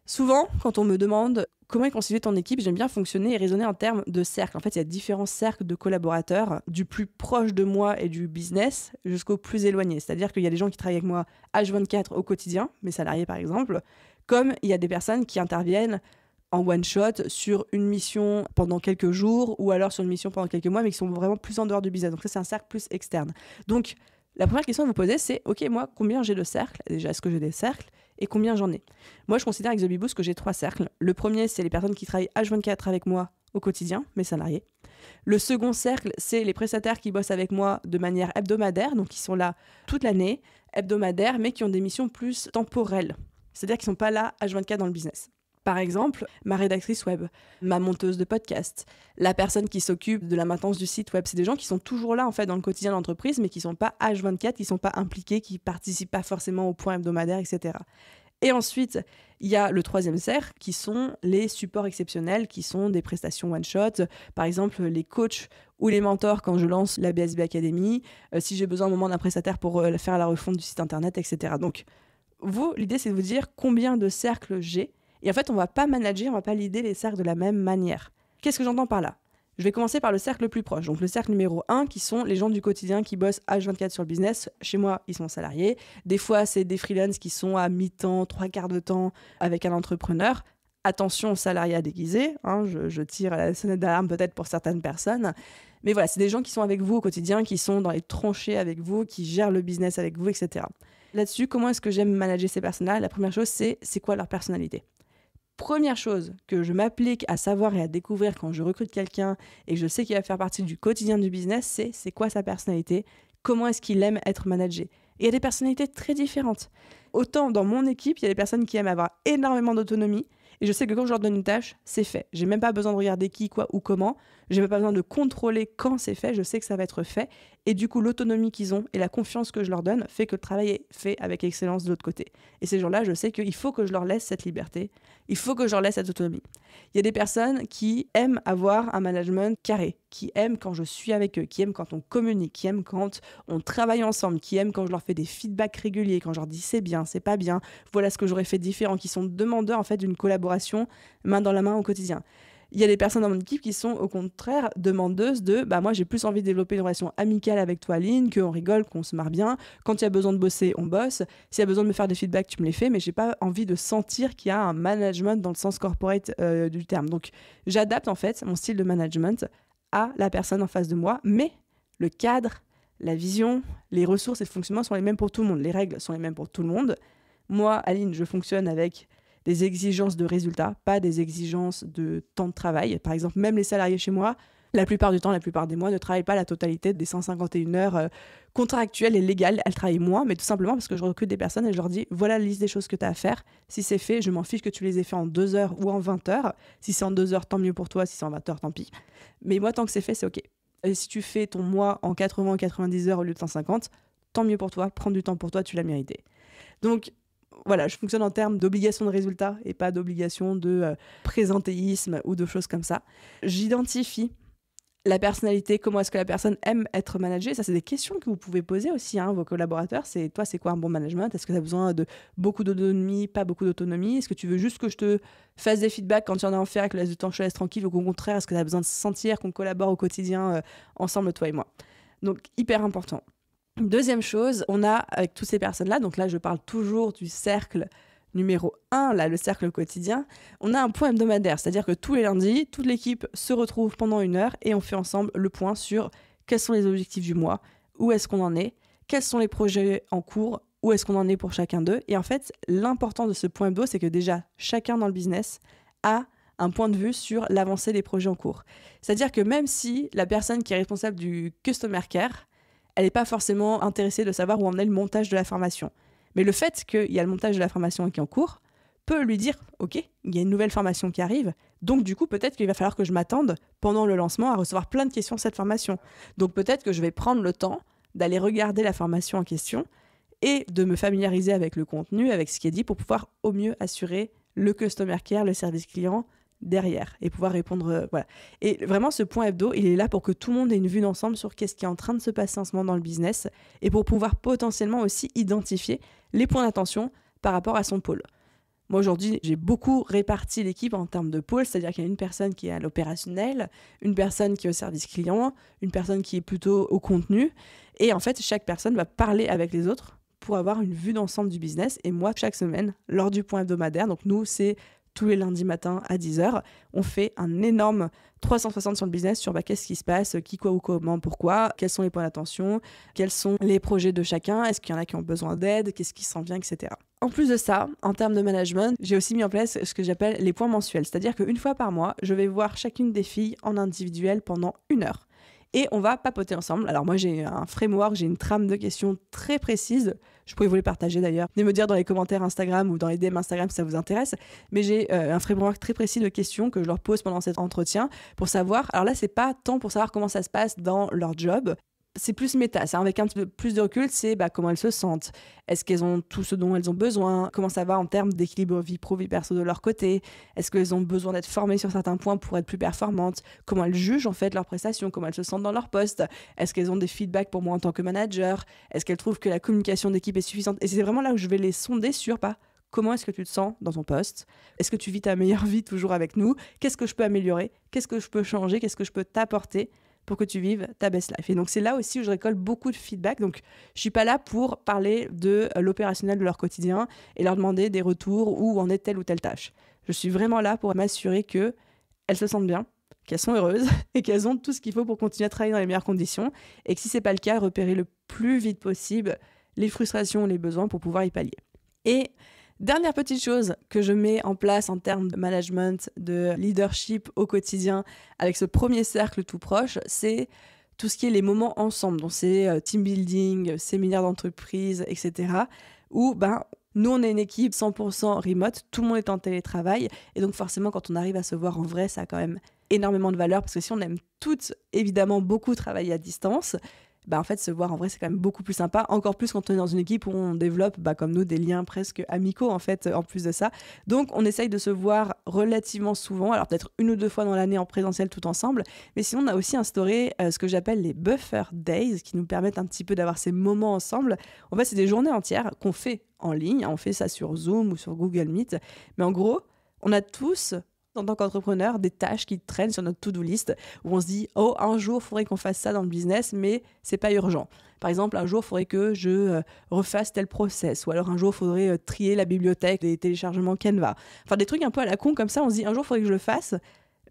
Souvent, quand on me demande comment est constituée ton équipe, j'aime bien fonctionner et raisonner en termes de cercles. En fait, il y a différents cercles de collaborateurs, du plus proche de moi et du business jusqu'au plus éloigné. C'est-à-dire qu'il y a des gens qui travaillent avec moi H24 au quotidien, mes salariés par exemple, comme il y a des personnes qui interviennent en one-shot sur une mission pendant quelques jours ou alors sur une mission pendant quelques mois, mais qui sont vraiment plus en dehors du business. Donc ça, c'est un cercle plus externe. Donc, la première question à vous poser, c'est « Ok, moi, combien j'ai de cercles ?» Déjà, est-ce que j'ai des cercles et combien j'en ai? Moi, je considère avec The Bee Boost que j'ai 3 cercles. Le premier, c'est les personnes qui travaillent H24 avec moi au quotidien, mes salariés. Le second cercle, c'est les prestataires qui bossent avec moi de manière hebdomadaire, donc qui sont là toute l'année, hebdomadaire, mais qui ont des missions plus temporelles. C'est-à-dire qu'ils ne sont pas là H24 dans le business. Par exemple, ma rédactrice web, ma monteuse de podcast, la personne qui s'occupe de la maintenance du site web. C'est des gens qui sont toujours là en fait dans le quotidien de l'entreprise, mais qui ne sont pas H24, qui ne sont pas impliqués, qui ne participent pas forcément au point hebdomadaire, etc. Et ensuite, il y a le troisième cercle qui sont les supports exceptionnels, qui sont des prestations one-shot. Par exemple, les coachs ou les mentors quand je lance la BSB Academy, si j'ai besoin un moment d'un prestataire pour faire la refonte du site internet, etc. Donc, vous, l'idée, c'est de vous dire combien de cercles j'ai. Et en fait, on ne va pas manager, on ne va pas leader les cercles de la même manière. Qu'est-ce que j'entends par là? Je vais commencer par le cercle le plus proche. Donc le cercle numéro 1, qui sont les gens du quotidien qui bossent H24 sur le business. Chez moi, ils sont salariés. Des fois, c'est des freelances qui sont à mi-temps, 3/4 de temps avec un entrepreneur. Attention aux salariés déguisés. Je tire la sonnette d'alarme peut-être pour certaines personnes. Mais voilà, c'est des gens qui sont avec vous au quotidien, qui sont dans les tranchées avec vous, qui gèrent le business avec vous, etc. Là-dessus, comment est-ce que j'aime manager ces personnes-là? La première chose, c'est quoi leur personnalité? Première chose que je m'applique à savoir et à découvrir quand je recrute quelqu'un et que je sais qu'il va faire partie du quotidien du business, c'est quoi sa personnalité, comment est-ce qu'il aime être managé. Et il y a des personnalités très différentes. Autant dans mon équipe, il y a des personnes qui aiment avoir énormément d'autonomie et je sais que quand je leur donne une tâche, c'est fait. J'ai même pas besoin de regarder qui, quoi ou comment. J'ai même pas besoin de contrôler quand c'est fait. Je sais que ça va être fait. Et du coup, l'autonomie qu'ils ont et la confiance que je leur donne fait que le travail est fait avec excellence de l'autre côté. Et ces gens-là, je sais qu'il faut que je leur laisse cette liberté. Il faut que je leur laisse cette autonomie. Il y a des personnes qui aiment avoir un management carré, qui aiment quand je suis avec eux, qui aiment quand on communique, qui aiment quand on travaille ensemble, qui aiment quand je leur fais des feedbacks réguliers, quand je leur dis c'est bien, c'est pas bien, voilà ce que j'aurais fait différent, qui sont demandeurs en fait d'une collaboration main dans la main au quotidien. Il y a des personnes dans mon équipe qui sont au contraire demandeuses de moi j'ai plus envie de développer une relation amicale avec toi Aline, qu'on rigole, qu'on se marre bien. Quand il y a besoin de bosser, on bosse. S'il y a besoin de me faire des feedbacks, tu me les fais, mais j'ai pas envie de sentir qu'il y a un management dans le sens corporate du terme. Donc j'adapte en fait mon style de management à la personne en face de moi, mais le cadre, la vision, les ressources et le fonctionnement sont les mêmes pour tout le monde. Les règles sont les mêmes pour tout le monde. Moi, Aline, je fonctionne avec des exigences de résultats, pas des exigences de temps de travail. Par exemple, même les salariés chez moi, la plupart du temps, la plupart des mois, ne travaillent pas la totalité des 151 heures contractuelles et légales. Elles travaillent moins, mais tout simplement parce que je recrute des personnes et je leur dis, voilà la liste des choses que tu as à faire. Si c'est fait, je m'en fiche que tu les aies fait en 2 heures ou en 20 heures. Si c'est en 2 heures, tant mieux pour toi. Si c'est en 20 heures, tant pis. Mais moi, tant que c'est fait, c'est OK. Et si tu fais ton mois en 80 ou 90 heures au lieu de 150, tant mieux pour toi. Prends du temps pour toi, tu l'as mérité. Donc, voilà, je fonctionne en termes d'obligation de résultat et pas d'obligation de présentéisme ou de choses comme ça. J'identifie la personnalité, comment est-ce que la personne aime être managée. Ça, c'est des questions que vous pouvez poser aussi à vos collaborateurs. C'est toi, c'est quoi un bon management? Est-ce que tu as besoin de beaucoup d'autonomie, pas beaucoup d'autonomie? Est-ce que tu veux juste que je te fasse des feedbacks quand tu en as à en faire et que le reste du temps, je te laisse tranquille? Ou au contraire, est-ce que tu as besoin de sentir qu'on collabore au quotidien ensemble, toi et moi? Donc, hyper important. Deuxième chose, on a avec toutes ces personnes-là, donc là je parle toujours du cercle numéro 1, là, le cercle quotidien, on a un point hebdomadaire, c'est-à-dire que tous les lundis, toute l'équipe se retrouve pendant 1 heure et on fait ensemble le point sur quels sont les objectifs du mois, où est-ce qu'on en est, quels sont les projets en cours, où est-ce qu'on en est pour chacun d'eux. Et en fait, l'important de ce point hebdo, c'est que déjà, chacun dans le business a un point de vue sur l'avancée des projets en cours. C'est-à-dire que même si la personne qui est responsable du customer care, elle n'est pas forcément intéressée de savoir où en est le montage de la formation. Mais le fait qu'il y a le montage de la formation qui est en cours peut lui dire « Ok, il y a une nouvelle formation qui arrive, donc du coup, peut-être qu'il va falloir que je m'attende pendant le lancement à recevoir plein de questions sur cette formation. Donc peut-être que je vais prendre le temps d'aller regarder la formation en question et de me familiariser avec le contenu, avec ce qui est dit pour pouvoir au mieux assurer le customer care, le service client derrière et pouvoir répondre, voilà. Et vraiment, ce point hebdo, il est là pour que tout le monde ait une vue d'ensemble sur qu'est-ce qui est en train de se passer en ce moment dans le business et pour pouvoir potentiellement aussi identifier les points d'attention par rapport à son pôle. Moi, aujourd'hui, j'ai beaucoup réparti l'équipe en termes de pôle, c'est-à-dire qu'il y a une personne qui est à l'opérationnel, une personne qui est au service client, une personne qui est plutôt au contenu. Et en fait, chaque personne va parler avec les autres pour avoir une vue d'ensemble du business. Et moi, chaque semaine, lors du point hebdomadaire, donc nous, c'est tous les lundis matins à 10h, on fait un énorme 360 sur le business, sur qu'est-ce qui se passe, qui, quoi ou comment, pourquoi, quels sont les points d'attention, quels sont les projets de chacun, est-ce qu'il y en a qui ont besoin d'aide, qu'est-ce qui s'en vient, etc. En plus de ça, en termes de management, j'ai aussi mis en place ce que j'appelle les points mensuels, c'est-à-dire qu'une fois par mois, je vais voir chacune des filles en individuel pendant 1 heure. Et on va papoter ensemble. Alors moi, j'ai un framework, j'ai une trame de questions très précise. Je pourrais vous les partager d'ailleurs. Venez me dire dans les commentaires Instagram ou dans les DM Instagram si ça vous intéresse. Mais j'ai un framework très précis de questions que je leur pose pendant cet entretien pour savoir. Alors là, c'est pas tant pour savoir comment ça se passe dans leur job. C'est plus méta, c'est avec un petit peu plus de recul, c'est comment elles se sentent. Est-ce qu'elles ont tout ce dont elles ont besoin? Comment ça va en termes d'équilibre vie pro, vie perso de leur côté? Est-ce qu'elles ont besoin d'être formées sur certains points pour être plus performantes? Comment elles jugent en fait leurs prestations? Comment elles se sentent dans leur poste? Est-ce qu'elles ont des feedbacks pour moi en tant que manager? Est-ce qu'elles trouvent que la communication d'équipe est suffisante? Et c'est vraiment là où je vais les sonder sur comment est-ce que tu te sens dans ton poste? Est-ce que tu vis ta meilleure vie toujours avec nous? Qu'est-ce que je peux améliorer? Qu'est-ce que je peux changer? Qu'est-ce que je peux t'apporter pour que tu vives ta best life? Et donc, c'est là aussi où je récolte beaucoup de feedback. Donc, je suis pas là pour parler de l'opérationnel de leur quotidien et leur demander des retours où en est telle ou telle tâche. Je suis vraiment là pour m'assurer qu'elles se sentent bien, qu'elles sont heureuses et qu'elles ont tout ce qu'il faut pour continuer à travailler dans les meilleures conditions. Et que si c'est pas le cas, repérer le plus vite possible les frustrations, les besoins pour pouvoir y pallier. Et dernière petite chose que je mets en place en termes de management, de leadership au quotidien avec ce premier cercle tout proche, c'est tout ce qui est les moments ensemble. Donc c'est team building, séminaire d'entreprise, etc. Où nous, on est une équipe 100% remote, tout le monde est en télétravail. Et donc forcément, quand on arrive à se voir en vrai, ça a quand même énormément de valeur. Parce que si on aime toutes, évidemment, beaucoup travailler à distance, en fait, se voir en vrai, c'est quand même beaucoup plus sympa. Encore plus quand on est dans une équipe où on développe, comme nous, des liens presque amicaux, en fait, en plus de ça. Donc, on essaye de se voir relativement souvent. Alors, peut-être 1 ou 2 fois dans l'année en présentiel tout ensemble. Mais sinon, on a aussi instauré ce que j'appelle les buffer days, qui nous permettent un petit peu d'avoir ces moments ensemble. En fait, c'est des journées entières qu'on fait en ligne. On fait ça sur Zoom ou sur Google Meet. Mais en gros, on a tous, en tant qu'entrepreneur, des tâches qui traînent sur notre to-do list où on se dit « Oh, un jour, il faudrait qu'on fasse ça dans le business, mais c'est pas urgent. » Par exemple, un jour, il faudrait que je refasse tel process. Ou alors un jour, il faudrait trier la bibliothèque des téléchargements Canva. Enfin, des trucs un peu à la con comme ça. On se dit « Un jour, il faudrait que je le fasse,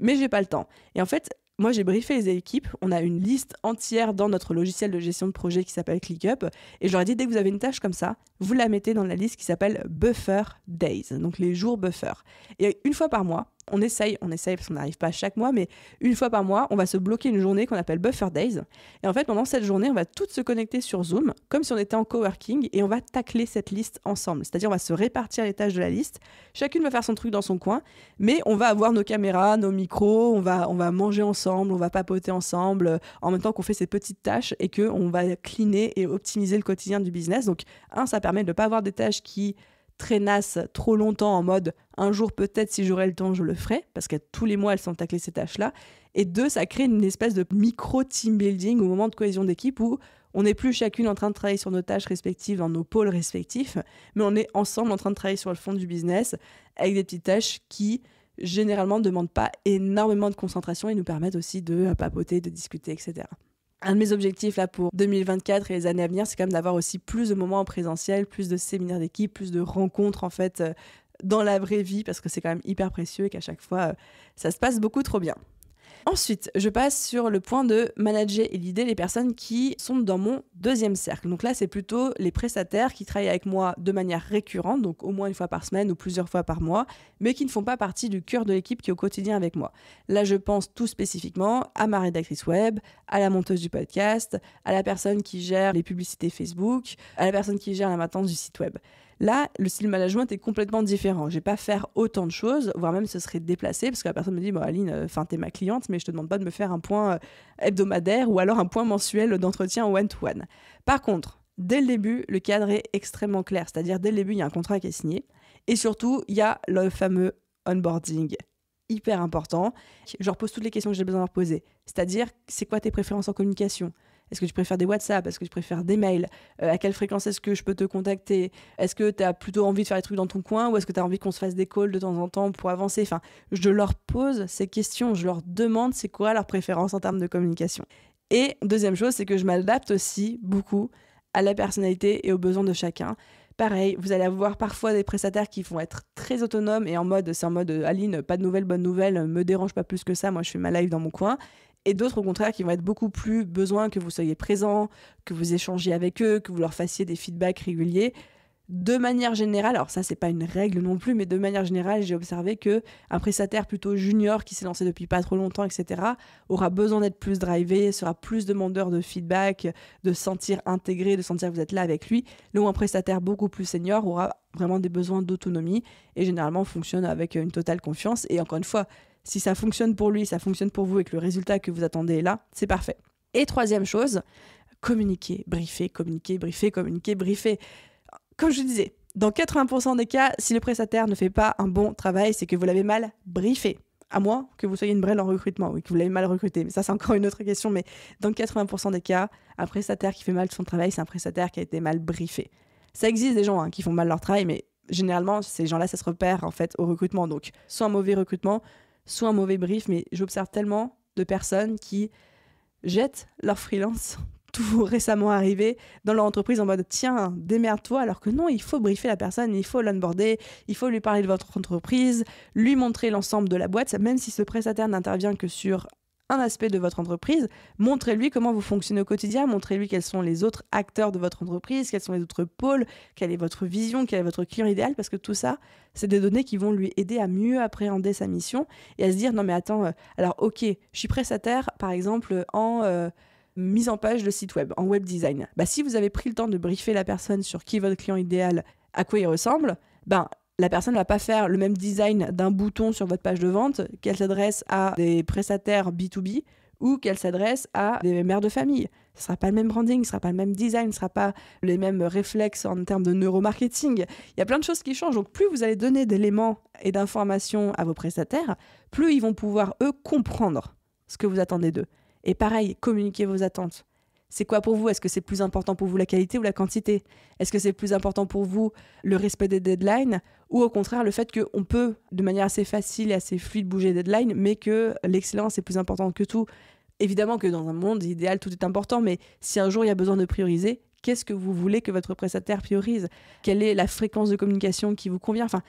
mais j'ai pas le temps. » Et en fait, moi, j'ai briefé les équipes. On a une liste entière dans notre logiciel de gestion de projet qui s'appelle ClickUp. Et je leur ai dit, dès que vous avez une tâche comme ça, vous la mettez dans la liste qui s'appelle Buffer Days, donc les jours buffer. Et une fois par mois, on essaye parce qu'on n'arrive pas chaque mois, mais une fois par mois, on va se bloquer une journée qu'on appelle Buffer Days. Et en fait, pendant cette journée, on va toutes se connecter sur Zoom, comme si on était en coworking, et on va tacler cette liste ensemble. C'est-à-dire, on va se répartir les tâches de la liste. Chacune va faire son truc dans son coin, mais on va avoir nos caméras, nos micros, on va manger ensemble, on va papoter ensemble, en même temps qu'on fait ces petites tâches et qu'on va cleaner et optimiser le quotidien du business. Donc, ça permet de ne pas avoir des tâches qui traînassent trop longtemps en mode un jour peut-être si j'aurai le temps je le ferai parce que tous les mois elles sont taclées ces tâches-là, et 2, ça crée une espèce de micro team building au moment de cohésion d'équipe où on n'est plus chacune en train de travailler sur nos tâches respectives dans nos pôles respectifs, mais on est ensemble en train de travailler sur le fond du business avec des petites tâches qui généralement ne demandent pas énormément de concentration et nous permettent aussi de papoter, de discuter, etc. Un de mes objectifs là pour 2024 et les années à venir, c'est quand même d'avoir aussi plus de moments en présentiel, plus de séminaires d'équipe, plus de rencontres en fait dans la vraie vie, parce que c'est quand même hyper précieux et qu'à chaque fois, ça se passe beaucoup trop bien. Ensuite, je passe sur le point de manager et l'idée les personnes qui sont dans mon deuxième cercle. Donc là, c'est plutôt les prestataires qui travaillent avec moi de manière récurrente, donc au moins une fois par semaine ou plusieurs fois par mois, mais qui ne font pas partie du cœur de l'équipe qui est au quotidien avec moi. Là, je pense tout spécifiquement à ma rédactrice web, à la monteuse du podcast, à la personne qui gère les publicités Facebook, à la personne qui gère la maintenance du site web. Là, le style management est complètement différent. Je vais pas faire autant de choses, voire même ce serait déplacé, parce que la personne me dit Aline, t'es ma cliente, mais je te demande pas de me faire un point hebdomadaire ou alors un point mensuel d'entretien one-to-one. Par contre, dès le début, le cadre est extrêmement clair, c'est-à-dire dès le début, il y a un contrat qui est signé, et surtout, il y a le fameux onboarding hyper important. Je leur pose toutes les questions que j'ai besoin de leur poser. C'est-à-dire, c'est quoi tes préférences en communication ? Est-ce que tu préfères des WhatsApp ? Est-ce que tu préfères des mails ? À quelle fréquence est-ce que je peux te contacter ? Est-ce que tu as plutôt envie de faire des trucs dans ton coin ou est-ce que tu as envie qu'on se fasse des calls de temps en temps pour avancer ? Enfin, je leur pose ces questions, je leur demande c'est quoi leur préférence en termes de communication. Et deuxième chose, c'est que je m'adapte aussi beaucoup à la personnalité et aux besoins de chacun. Pareil, vous allez avoir parfois des prestataires qui vont être très autonomes et c'est en mode Aline, pas de nouvelles, bonne nouvelle, me dérange pas plus que ça, moi je fais ma live dans mon coin. Et d'autres, au contraire, qui vont être beaucoup plus besoin que vous soyez présent, que vous échangiez avec eux, que vous leur fassiez des feedbacks réguliers. De manière générale, alors ça, c'est pas une règle non plus, mais de manière générale, j'ai observé qu'un prestataire plutôt junior qui s'est lancé depuis pas trop longtemps, etc., aura besoin d'être plus drivé, sera plus demandeur de feedback, de se sentir intégré, de sentir que vous êtes là avec lui. Là où un prestataire beaucoup plus senior aura vraiment des besoins d'autonomie et généralement fonctionne avec une totale confiance. Et encore une fois, si ça fonctionne pour lui, ça fonctionne pour vous et que le résultat que vous attendez est là, c'est parfait. Et troisième chose, communiquer, briefer, communiquer, briefer, communiquer, briefer. Comme je disais, dans 80% des cas, si le prestataire ne fait pas un bon travail, c'est que vous l'avez mal briefé. À moins que vous soyez une brêle en recrutement, ou que vous l'avez mal recruté. Mais ça, c'est encore une autre question. Mais dans 80% des cas, un prestataire qui fait mal son travail, c'est un prestataire qui a été mal briefé. Ça existe des gens qui font mal leur travail, mais généralement, ces gens-là, ça se repère en fait au recrutement. Donc, soit un mauvais recrutement, soit un mauvais brief. Mais j'observe tellement de personnes qui jettent leur freelance tout récemment arrivé dans leur entreprise en mode tiens, démerde-toi, alors que non, il faut briefer la personne, il faut l'onboarder, il faut lui parler de votre entreprise, lui montrer l'ensemble de la boîte, même si ce prestataire n'intervient que sur un aspect de votre entreprise, montrez-lui comment vous fonctionnez au quotidien, montrez-lui quels sont les autres acteurs de votre entreprise, quels sont les autres pôles, quelle est votre vision, quel est votre client idéal, parce que tout ça, c'est des données qui vont lui aider à mieux appréhender sa mission et à se dire non mais attends, alors ok, je suis prestataire par exemple en mise en page de site web, en web design. Si vous avez pris le temps de briefer la personne sur qui est votre client idéal, à quoi il ressemble, la personne ne va pas faire le même design d'un bouton sur votre page de vente qu'elle s'adresse à des prestataires B2B ou qu'elle s'adresse à des mères de famille. Ce ne sera pas le même branding, ce ne sera pas le même design, ce ne sera pas les mêmes réflexes en termes de neuromarketing. Il y a plein de choses qui changent. Donc plus vous allez donner d'éléments et d'informations à vos prestataires, plus ils vont pouvoir, eux, comprendre ce que vous attendez d'eux. Et pareil, communiquez vos attentes. C'est quoi pour vous ? Est-ce que c'est plus important pour vous la qualité ou la quantité ? Est-ce que c'est plus important pour vous le respect des deadlines ou au contraire le fait qu'on peut de manière assez facile et assez fluide bouger les deadlines mais que l'excellence est plus importante que tout ? Évidemment que dans un monde idéal, tout est important, mais si un jour il y a besoin de prioriser, qu'est-ce que vous voulez que votre prestataire priorise ? Quelle est la fréquence de communication qui vous convient ? Enfin,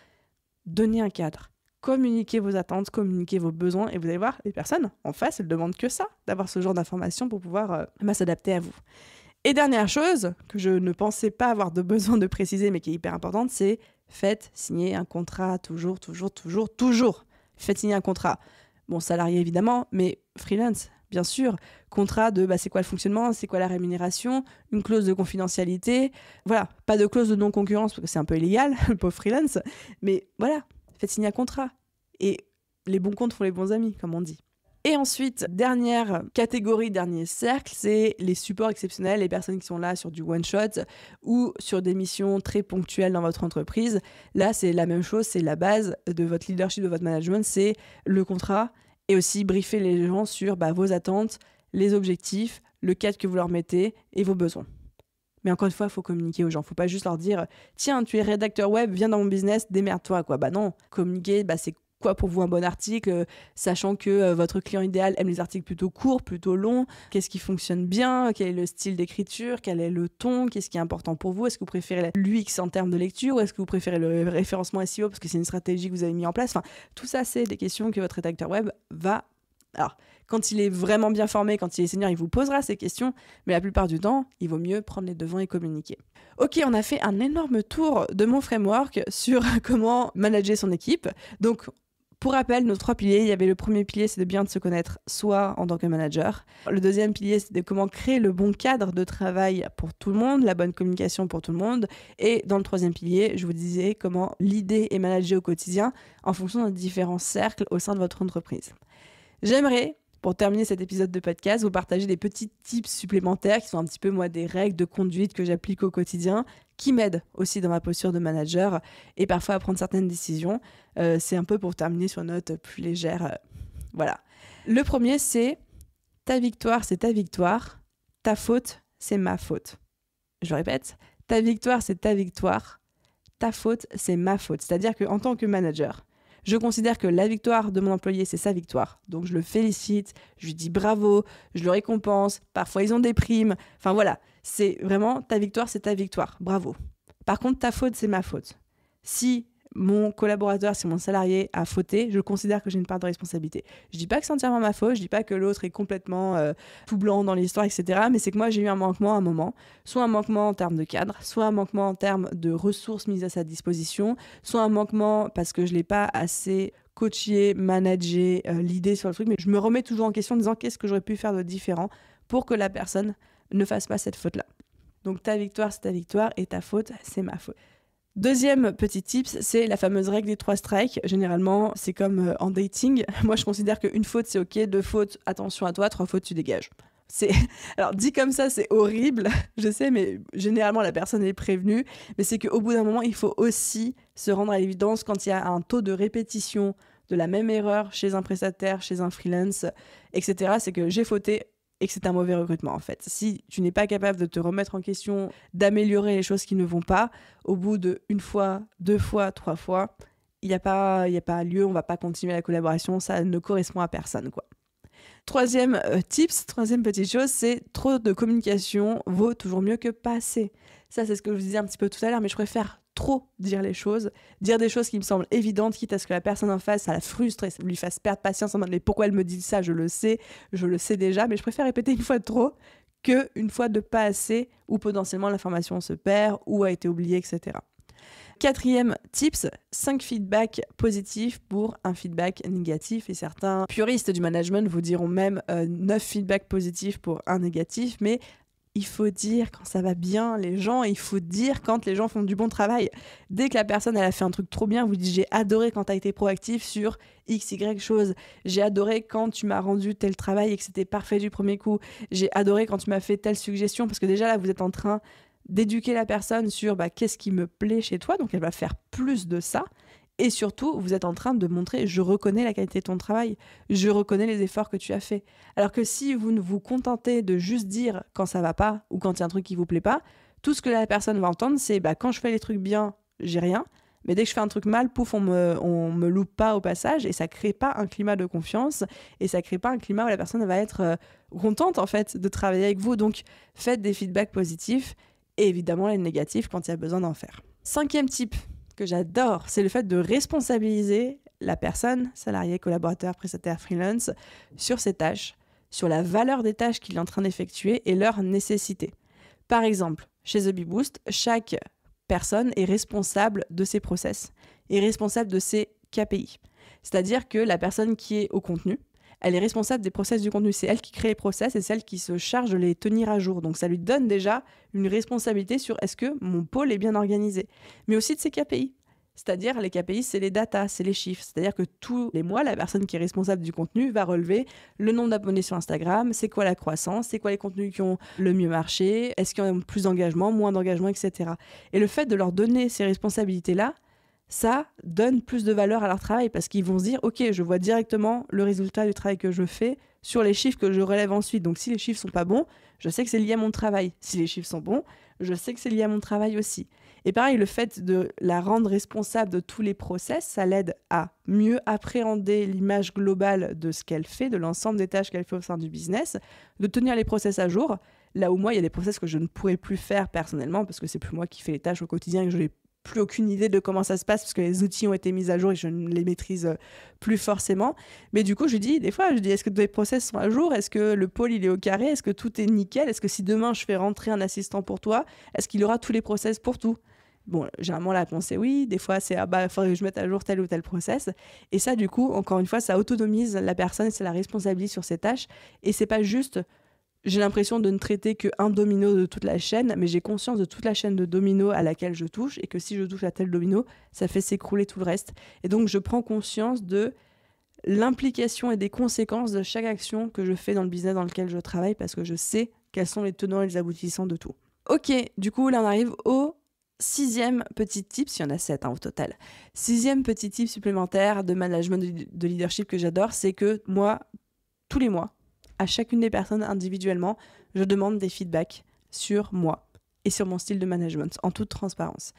donnez un cadre. Communiquez vos attentes, communiquez vos besoins et vous allez voir, les personnes en face, elles ne demandent que ça, d'avoir ce genre d'informations pour pouvoir s'adapter à vous. Et dernière chose, que je ne pensais pas avoir de besoin de préciser mais qui est hyper importante, c'est faites signer un contrat toujours. Faites signer un contrat. Bon, salarié évidemment, mais freelance, bien sûr. Contrat de c'est quoi le fonctionnement, c'est quoi la rémunération, une clause de confidentialité. Voilà, pas de clause de non-concurrence parce que c'est un peu illégal, le pauvre freelance, mais voilà. Faites signer un contrat. Et les bons comptes font les bons amis, comme on dit. Et ensuite, dernière catégorie, dernier cercle, c'est les supports exceptionnels, les personnes qui sont là sur du one-shot ou sur des missions très ponctuelles dans votre entreprise. Là, c'est la même chose, c'est la base de votre leadership, de votre management, c'est le contrat et aussi briefer les gens sur vos attentes, les objectifs, le cadre que vous leur mettez et vos besoins. Mais encore une fois, il faut communiquer aux gens. Il ne faut pas juste leur dire « Tiens, tu es rédacteur web, viens dans mon business, démerde-toi. » Non, communiquer, c'est quoi pour vous un bon article, sachant que votre client idéal aime les articles plutôt courts, plutôt longs. Qu'est-ce qui fonctionne bien ? Quel est le style d'écriture ? Quel est le ton ? Qu'est-ce qui est important pour vous ? Est-ce que vous préférez l'UX en termes de lecture ? Ou est-ce que vous préférez le référencement SEO parce que c'est une stratégie que vous avez mis en place ? Tout ça, c'est des questions que votre rédacteur web va... Alors, quand il est vraiment bien formé, quand il est senior, il vous posera ces questions, mais la plupart du temps, il vaut mieux prendre les devants et communiquer. Ok, on a fait un énorme tour de mon framework sur comment manager son équipe. Donc, pour rappel, nos 3 piliers, il y avait le premier pilier, c'est de bien se connaître soi en tant que manager. Le deuxième pilier, c'est de comment créer le bon cadre de travail pour tout le monde, la bonne communication pour tout le monde. Et dans le troisième pilier, je vous disais comment leader et manager au quotidien en fonction de différents cercles au sein de votre entreprise. J'aimerais, pour terminer cet épisode de podcast, vous partager des petits tips supplémentaires qui sont un petit peu, moi, des règles de conduite que j'applique au quotidien, qui m'aident aussi dans ma posture de manager et parfois à prendre certaines décisions. C'est un peu pour terminer sur une note plus légère. Voilà. Le premier, c'est ta victoire, c'est ta victoire. Ta faute, c'est ma faute. Je répète, ta victoire, c'est ta victoire. Ta faute, c'est ma faute. C'est-à-dire qu'en tant que manager, je considère que la victoire de mon employé, c'est sa victoire. Donc je le félicite, je lui dis bravo, je le récompense. Parfois, ils ont des primes. Enfin voilà, c'est vraiment ta victoire, c'est ta victoire. Bravo. Par contre, ta faute, c'est ma faute. Si mon collaborateur, si mon salarié a fauté, je considère que j'ai une part de responsabilité. Je dis pas que c'est entièrement ma faute, je dis pas que l'autre est complètement tout blanc dans l'histoire, etc. Mais c'est que moi, j'ai eu un manquement à un moment. Soit un manquement en termes de cadre, soit un manquement en termes de ressources mises à sa disposition, soit un manquement parce que je l'ai pas assez coaché, managé, l'idée sur le truc. Mais je me remets toujours en question en disant qu'est-ce que j'aurais pu faire de différent pour que la personne ne fasse pas cette faute-là. Donc ta victoire, c'est ta victoire et ta faute, c'est ma faute. Deuxième petit tips, c'est la fameuse règle des 3 strikes. Généralement, c'est comme en dating. Moi, je considère qu'une faute, c'est OK. 2 fautes, attention à toi. 3 fautes, tu dégages. Alors, dit comme ça, c'est horrible. Je sais, mais généralement, la personne est prévenue. Mais c'est qu'au bout d'un moment, il faut aussi se rendre à l'évidence quand il y a un taux de répétition de la même erreur chez un prestataire, chez un freelance, etc. C'est que j'ai fauté et que c'est un mauvais recrutement en fait. Si tu n'es pas capable de te remettre en question, d'améliorer les choses qui ne vont pas, au bout de 1 fois, 2 fois, 3 fois, il n'y a pas lieu, on ne va pas continuer la collaboration, ça ne correspond à personne, quoi. Troisième petite chose, c'est trop de communication vaut toujours mieux que pas assez. Ça, c'est ce que je vous disais un petit peu tout à l'heure, mais je préfère trop dire les choses, dire des choses qui me semblent évidentes, quitte à ce que la personne en face, ça la frustre et ça lui fasse perdre patience en mode mais pourquoi elle me dit ça, je le sais déjà, mais je préfère répéter 1 fois de trop que 1 fois de pas assez, où potentiellement l'information se perd ou a été oubliée, etc. 4e tips, 5 feedbacks positifs pour un feedback négatif. Et certains puristes du management vous diront même 9 feedbacks positifs pour un négatif. Mais il faut dire quand ça va bien, les gens, il faut dire quand les gens font du bon travail. Dès que la personne elle a fait un truc trop bien, vous dites j'ai adoré quand tu as été proactif sur X, Y chose. J'ai adoré quand tu m'as rendu tel travail et que c'était parfait du premier coup. J'ai adoré quand tu m'as fait telle suggestion. Parce que déjà là, vous êtes en train d'éduquer la personne sur qu'est-ce qui me plaît chez toi, donc elle va faire plus de ça. Et surtout, vous êtes en train de montrer, je reconnais la qualité de ton travail, je reconnais les efforts que tu as faits. Alors que si vous ne vous contentez de juste dire quand ça va pas ou quand il y a un truc qui vous plaît pas, tout ce que la personne va entendre, c'est quand je fais les trucs bien, j'ai rien, mais dès que je fais un truc mal, pouf, on me loupe pas au passage et ça crée pas un climat de confiance et ça crée pas un climat où la personne va être contente en fait de travailler avec vous. Donc faites des feedbacks positifs et évidemment les négatifs quand il y a besoin d'en faire. 5e type que j'adore, c'est le fait de responsabiliser la personne, salarié, collaborateur, prestataire, freelance, sur ses tâches, sur la valeur des tâches qu'il est en train d'effectuer et leur nécessité. Par exemple, chez The Bee Boost, chaque personne est responsable de ses process, est responsable de ses KPI. C'est-à-dire que la personne qui est au contenu, elle est responsable des process du contenu. C'est elle qui crée les process et c'est elle qui se charge de les tenir à jour. Donc ça lui donne déjà une responsabilité sur est-ce que mon pôle est bien organisé. Mais aussi de ses KPI. C'est-à-dire les KPI, c'est les datas, c'est les chiffres. C'est-à-dire que tous les mois, la personne qui est responsable du contenu va relever le nombre d'abonnés sur Instagram, c'est quoi la croissance, c'est quoi les contenus qui ont le mieux marché, est-ce qu'il y a plus d'engagement, moins d'engagement, etc. Et le fait de leur donner ces responsabilités-là, ça donne plus de valeur à leur travail parce qu'ils vont se dire « Ok, je vois directement le résultat du travail que je fais sur les chiffres que je relève ensuite. Donc si les chiffres sont pas bons, je sais que c'est lié à mon travail. Si les chiffres sont bons, je sais que c'est lié à mon travail aussi. » Et pareil, le fait de la rendre responsable de tous les process, ça l'aide à mieux appréhender l'image globale de ce qu'elle fait, de l'ensemble des tâches qu'elle fait au sein du business, de tenir les process à jour. Là où moi, il y a des process que je ne pourrais plus faire personnellement parce que c'est plus moi qui fais les tâches au quotidien et que je n'ai plus aucune idée de comment ça se passe parce que les outils ont été mis à jour et je ne les maîtrise plus forcément. Mais du coup, je dis, est-ce que tous les process sont à jour? Est-ce que le pôle, il est au carré? Est-ce que tout est nickel? Est-ce que si demain, je fais rentrer un assistant pour toi, est-ce qu'il aura tous les process pour tout? Bon, généralement, la réponse est oui. Des fois, c'est il faudrait que je mette à jour tel ou tel process. Et ça, du coup, encore une fois, ça autonomise la personne, c'est la responsabilité sur ses tâches. Et c'est pas juste, j'ai l'impression de ne traiter qu'un domino de toute la chaîne, mais j'ai conscience de toute la chaîne de dominos à laquelle je touche et que si je touche à tel domino, ça fait s'écrouler tout le reste. Et donc, je prends conscience de l'implication et des conséquences de chaque action que je fais dans le business dans lequel je travaille parce que je sais quels sont les tenants et les aboutissants de tout. Ok, du coup là on arrive au 6e petit tip, il y en a 7 au total. 6e petit tip supplémentaire de management de leadership que j'adore, c'est que moi, tous les mois, à chacune des personnes individuellement, je demande des feedbacks sur moi et sur mon style de management, en toute transparence.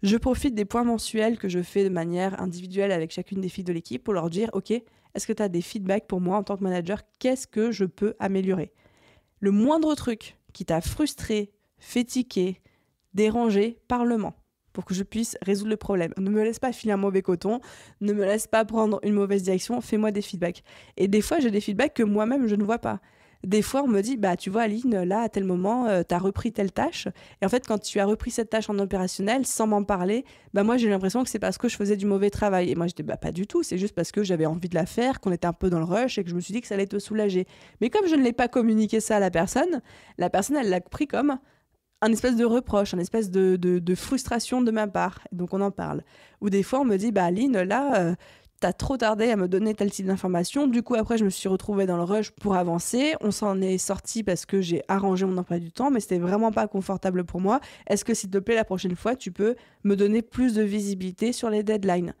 Je profite des points mensuels que je fais de manière individuelle avec chacune des filles de l'équipe pour leur dire « Ok, est-ce que tu as des feedbacks pour moi en tant que manager ? Qu'est-ce que je peux améliorer ?» Le moindre truc qui t'a frustré, fait tiquer, dérangé, parle-moi pour que je puisse résoudre le problème. Ne me laisse pas filer un mauvais coton, ne me laisse pas prendre une mauvaise direction, fais-moi des feedbacks. Et des fois, j'ai des feedbacks que moi-même, je ne vois pas. Des fois, on me dit, tu vois, Aline, là, à tel moment, tu as repris telle tâche. Et en fait, quand tu as repris cette tâche en opérationnel, sans m'en parler, moi, j'ai l'impression que c'est parce que je faisais du mauvais travail. Et moi, je dis, pas du tout, c'est juste parce que j'avais envie de la faire, qu'on était un peu dans le rush et que je me suis dit que ça allait te soulager. Mais comme je ne l'ai pas communiqué ça à la personne, elle l'a pris comme un espèce de reproche, un espèce de frustration de ma part. Donc, on en parle. Ou des fois, on me dit, Aline, là, t'as trop tardé à me donner tel type d'information. Du coup, après, je me suis retrouvée dans le rush pour avancer. On s'en est sorti parce que j'ai arrangé mon emploi du temps, mais c'était vraiment pas confortable pour moi. Est-ce que, s'il te plaît, la prochaine fois, tu peux me donner plus de visibilité sur les deadlines ?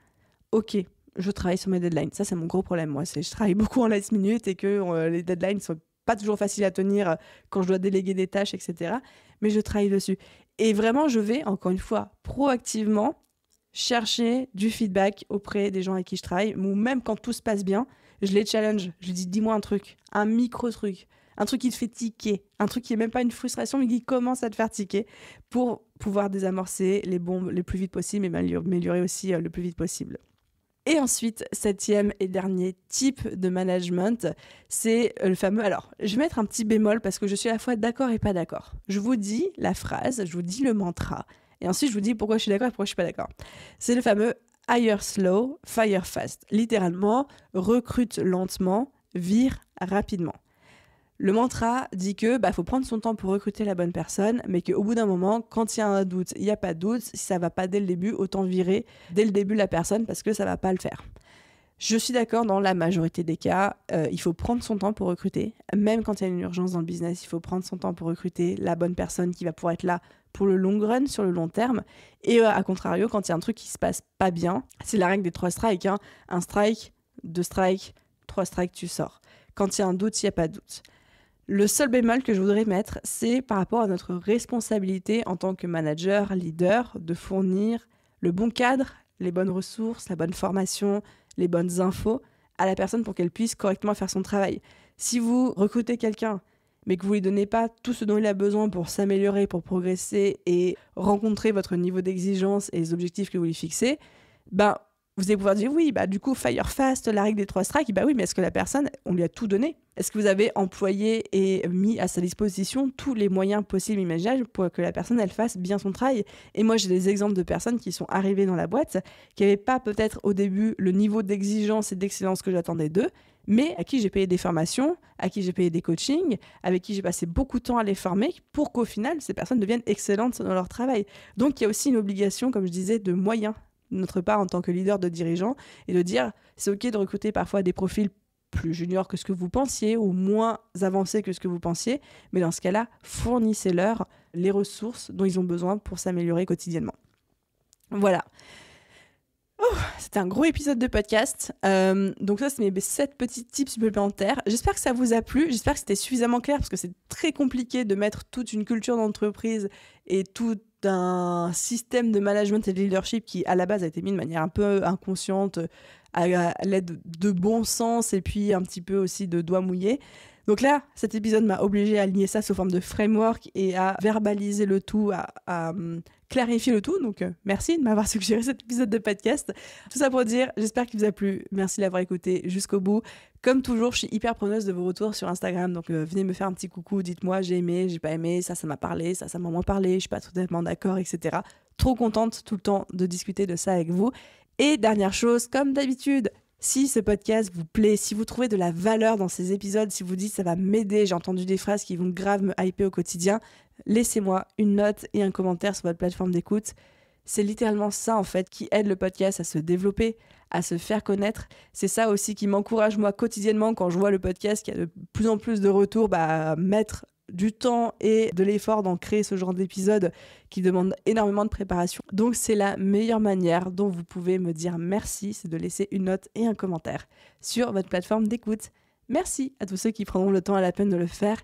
Ok, je travaille sur mes deadlines. Ça, c'est mon gros problème, moi. Je travaille beaucoup en last minute et que les deadlines sont pas toujours faciles à tenir quand je dois déléguer des tâches, etc. Mais je travaille dessus. Et vraiment, je vais, encore une fois, proactivement chercher du feedback auprès des gens avec qui je travaille, ou même quand tout se passe bien, je les challenge. Je leur dis, dis-moi un truc, un micro-truc, un truc qui te fait tiquer, un truc qui n'est même pas une frustration, mais qui commence à te faire tiquer, pour pouvoir désamorcer les bombes le plus vite possible et m'améliorer aussi le plus vite possible. Et ensuite, 7e et dernier type de management, c'est le fameux... Alors, je vais mettre un petit bémol parce que je suis à la fois d'accord et pas d'accord. Je vous dis la phrase, je vous dis le mantra, et ensuite je vous dis pourquoi je suis d'accord et pourquoi je suis pas d'accord. C'est le fameux « hire slow, fire fast ». Littéralement, recrute lentement, vire rapidement. Le mantra dit que faut prendre son temps pour recruter la bonne personne, mais qu'au bout d'un moment, quand il y a un doute, il n'y a pas de doute. Si ça ne va pas dès le début, autant virer dès le début la personne parce que ça ne va pas le faire. Je suis d'accord, dans la majorité des cas, il faut prendre son temps pour recruter. Même quand il y a une urgence dans le business, il faut prendre son temps pour recruter la bonne personne qui va pouvoir être là pour le long run, sur le long terme. Et à contrario, quand il y a un truc qui ne se passe pas bien, c'est la règle des 3 strikes. Un strike, 2 strikes, 3 strikes, tu sors. Quand il y a un doute, il n'y a pas de doute. Le seul bémol que je voudrais mettre, c'est par rapport à notre responsabilité en tant que manager, leader, de fournir le bon cadre, les bonnes ressources, la bonne formation, les bonnes infos à la personne pour qu'elle puisse correctement faire son travail. Si vous recrutez quelqu'un, mais que vous ne lui donnez pas tout ce dont il a besoin pour s'améliorer, pour progresser et rencontrer votre niveau d'exigence et les objectifs que vous lui fixez, vous allez pouvoir dire oui, du coup, fire fast, la règle des 3 strikes, oui, mais est-ce que la personne, on lui a tout donné ? Est-ce que vous avez employé et mis à sa disposition tous les moyens possibles et imaginables pour que la personne, elle fasse bien son travail ? Et moi, j'ai des exemples de personnes qui sont arrivées dans la boîte, qui n'avaient pas peut-être au début le niveau d'exigence et d'excellence que j'attendais d'eux, mais à qui j'ai payé des formations, à qui j'ai payé des coachings, avec qui j'ai passé beaucoup de temps à les former pour qu'au final, ces personnes deviennent excellentes dans leur travail. Donc, il y a aussi une obligation, comme je disais, de moyens de notre part en tant que leader de dirigeant et de dire c'est ok de recruter parfois des profils plus juniors que ce que vous pensiez ou moins avancés que ce que vous pensiez, mais dans ce cas-là, fournissez-leur les ressources dont ils ont besoin pour s'améliorer quotidiennement. Voilà. C'était un gros épisode de podcast. Donc ça, c'est mes 7 petits tips supplémentaires. J'espère que ça vous a plu. J'espère que c'était suffisamment clair parce que c'est très compliqué de mettre toute une culture d'entreprise et tout un système de management et de leadership qui, à la base, a été mis de manière un peu inconsciente à l'aide de bon sens et puis un petit peu aussi de doigts mouillés. Donc là, cet épisode m'a obligée à aligner ça sous forme de framework et à verbaliser le tout, à clarifier le tout. Donc merci de m'avoir suggéré cet épisode de podcast. Tout ça pour dire, j'espère qu'il vous a plu. Merci de l'avoir écouté jusqu'au bout. Comme toujours, je suis hyper preneuse de vos retours sur Instagram. Donc venez me faire un petit coucou, dites-moi j'ai aimé, j'ai pas aimé, ça m'a parlé, ça m'a moins parlé, je suis pas totalement d'accord, etc. Trop contente tout le temps de discuter de ça avec vous. Et dernière chose, comme d'habitude, si ce podcast vous plaît, si vous trouvez de la valeur dans ces épisodes, si vous dites ça va m'aider, j'ai entendu des phrases qui vont grave me hyper au quotidien, laissez-moi une note et un commentaire sur votre plateforme d'écoute. C'est littéralement ça en fait qui aide le podcast à se développer, à se faire connaître. C'est ça aussi qui m'encourage moi quotidiennement quand je vois le podcast qui a de plus en plus de retours, à mettre du temps et de l'effort dans créer ce genre d'épisode qui demande énormément de préparation. Donc c'est la meilleure manière dont vous pouvez me dire merci, c'est de laisser une note et un commentaire sur votre plateforme d'écoute. Merci à tous ceux qui prendront le temps et la peine de le faire.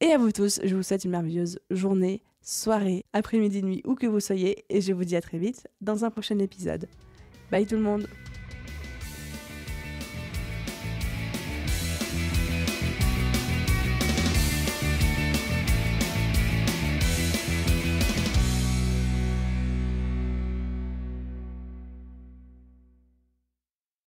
Et à vous tous, je vous souhaite une merveilleuse journée, soirée, après-midi, nuit, où que vous soyez. Et je vous dis à très vite dans un prochain épisode. Bye tout le monde!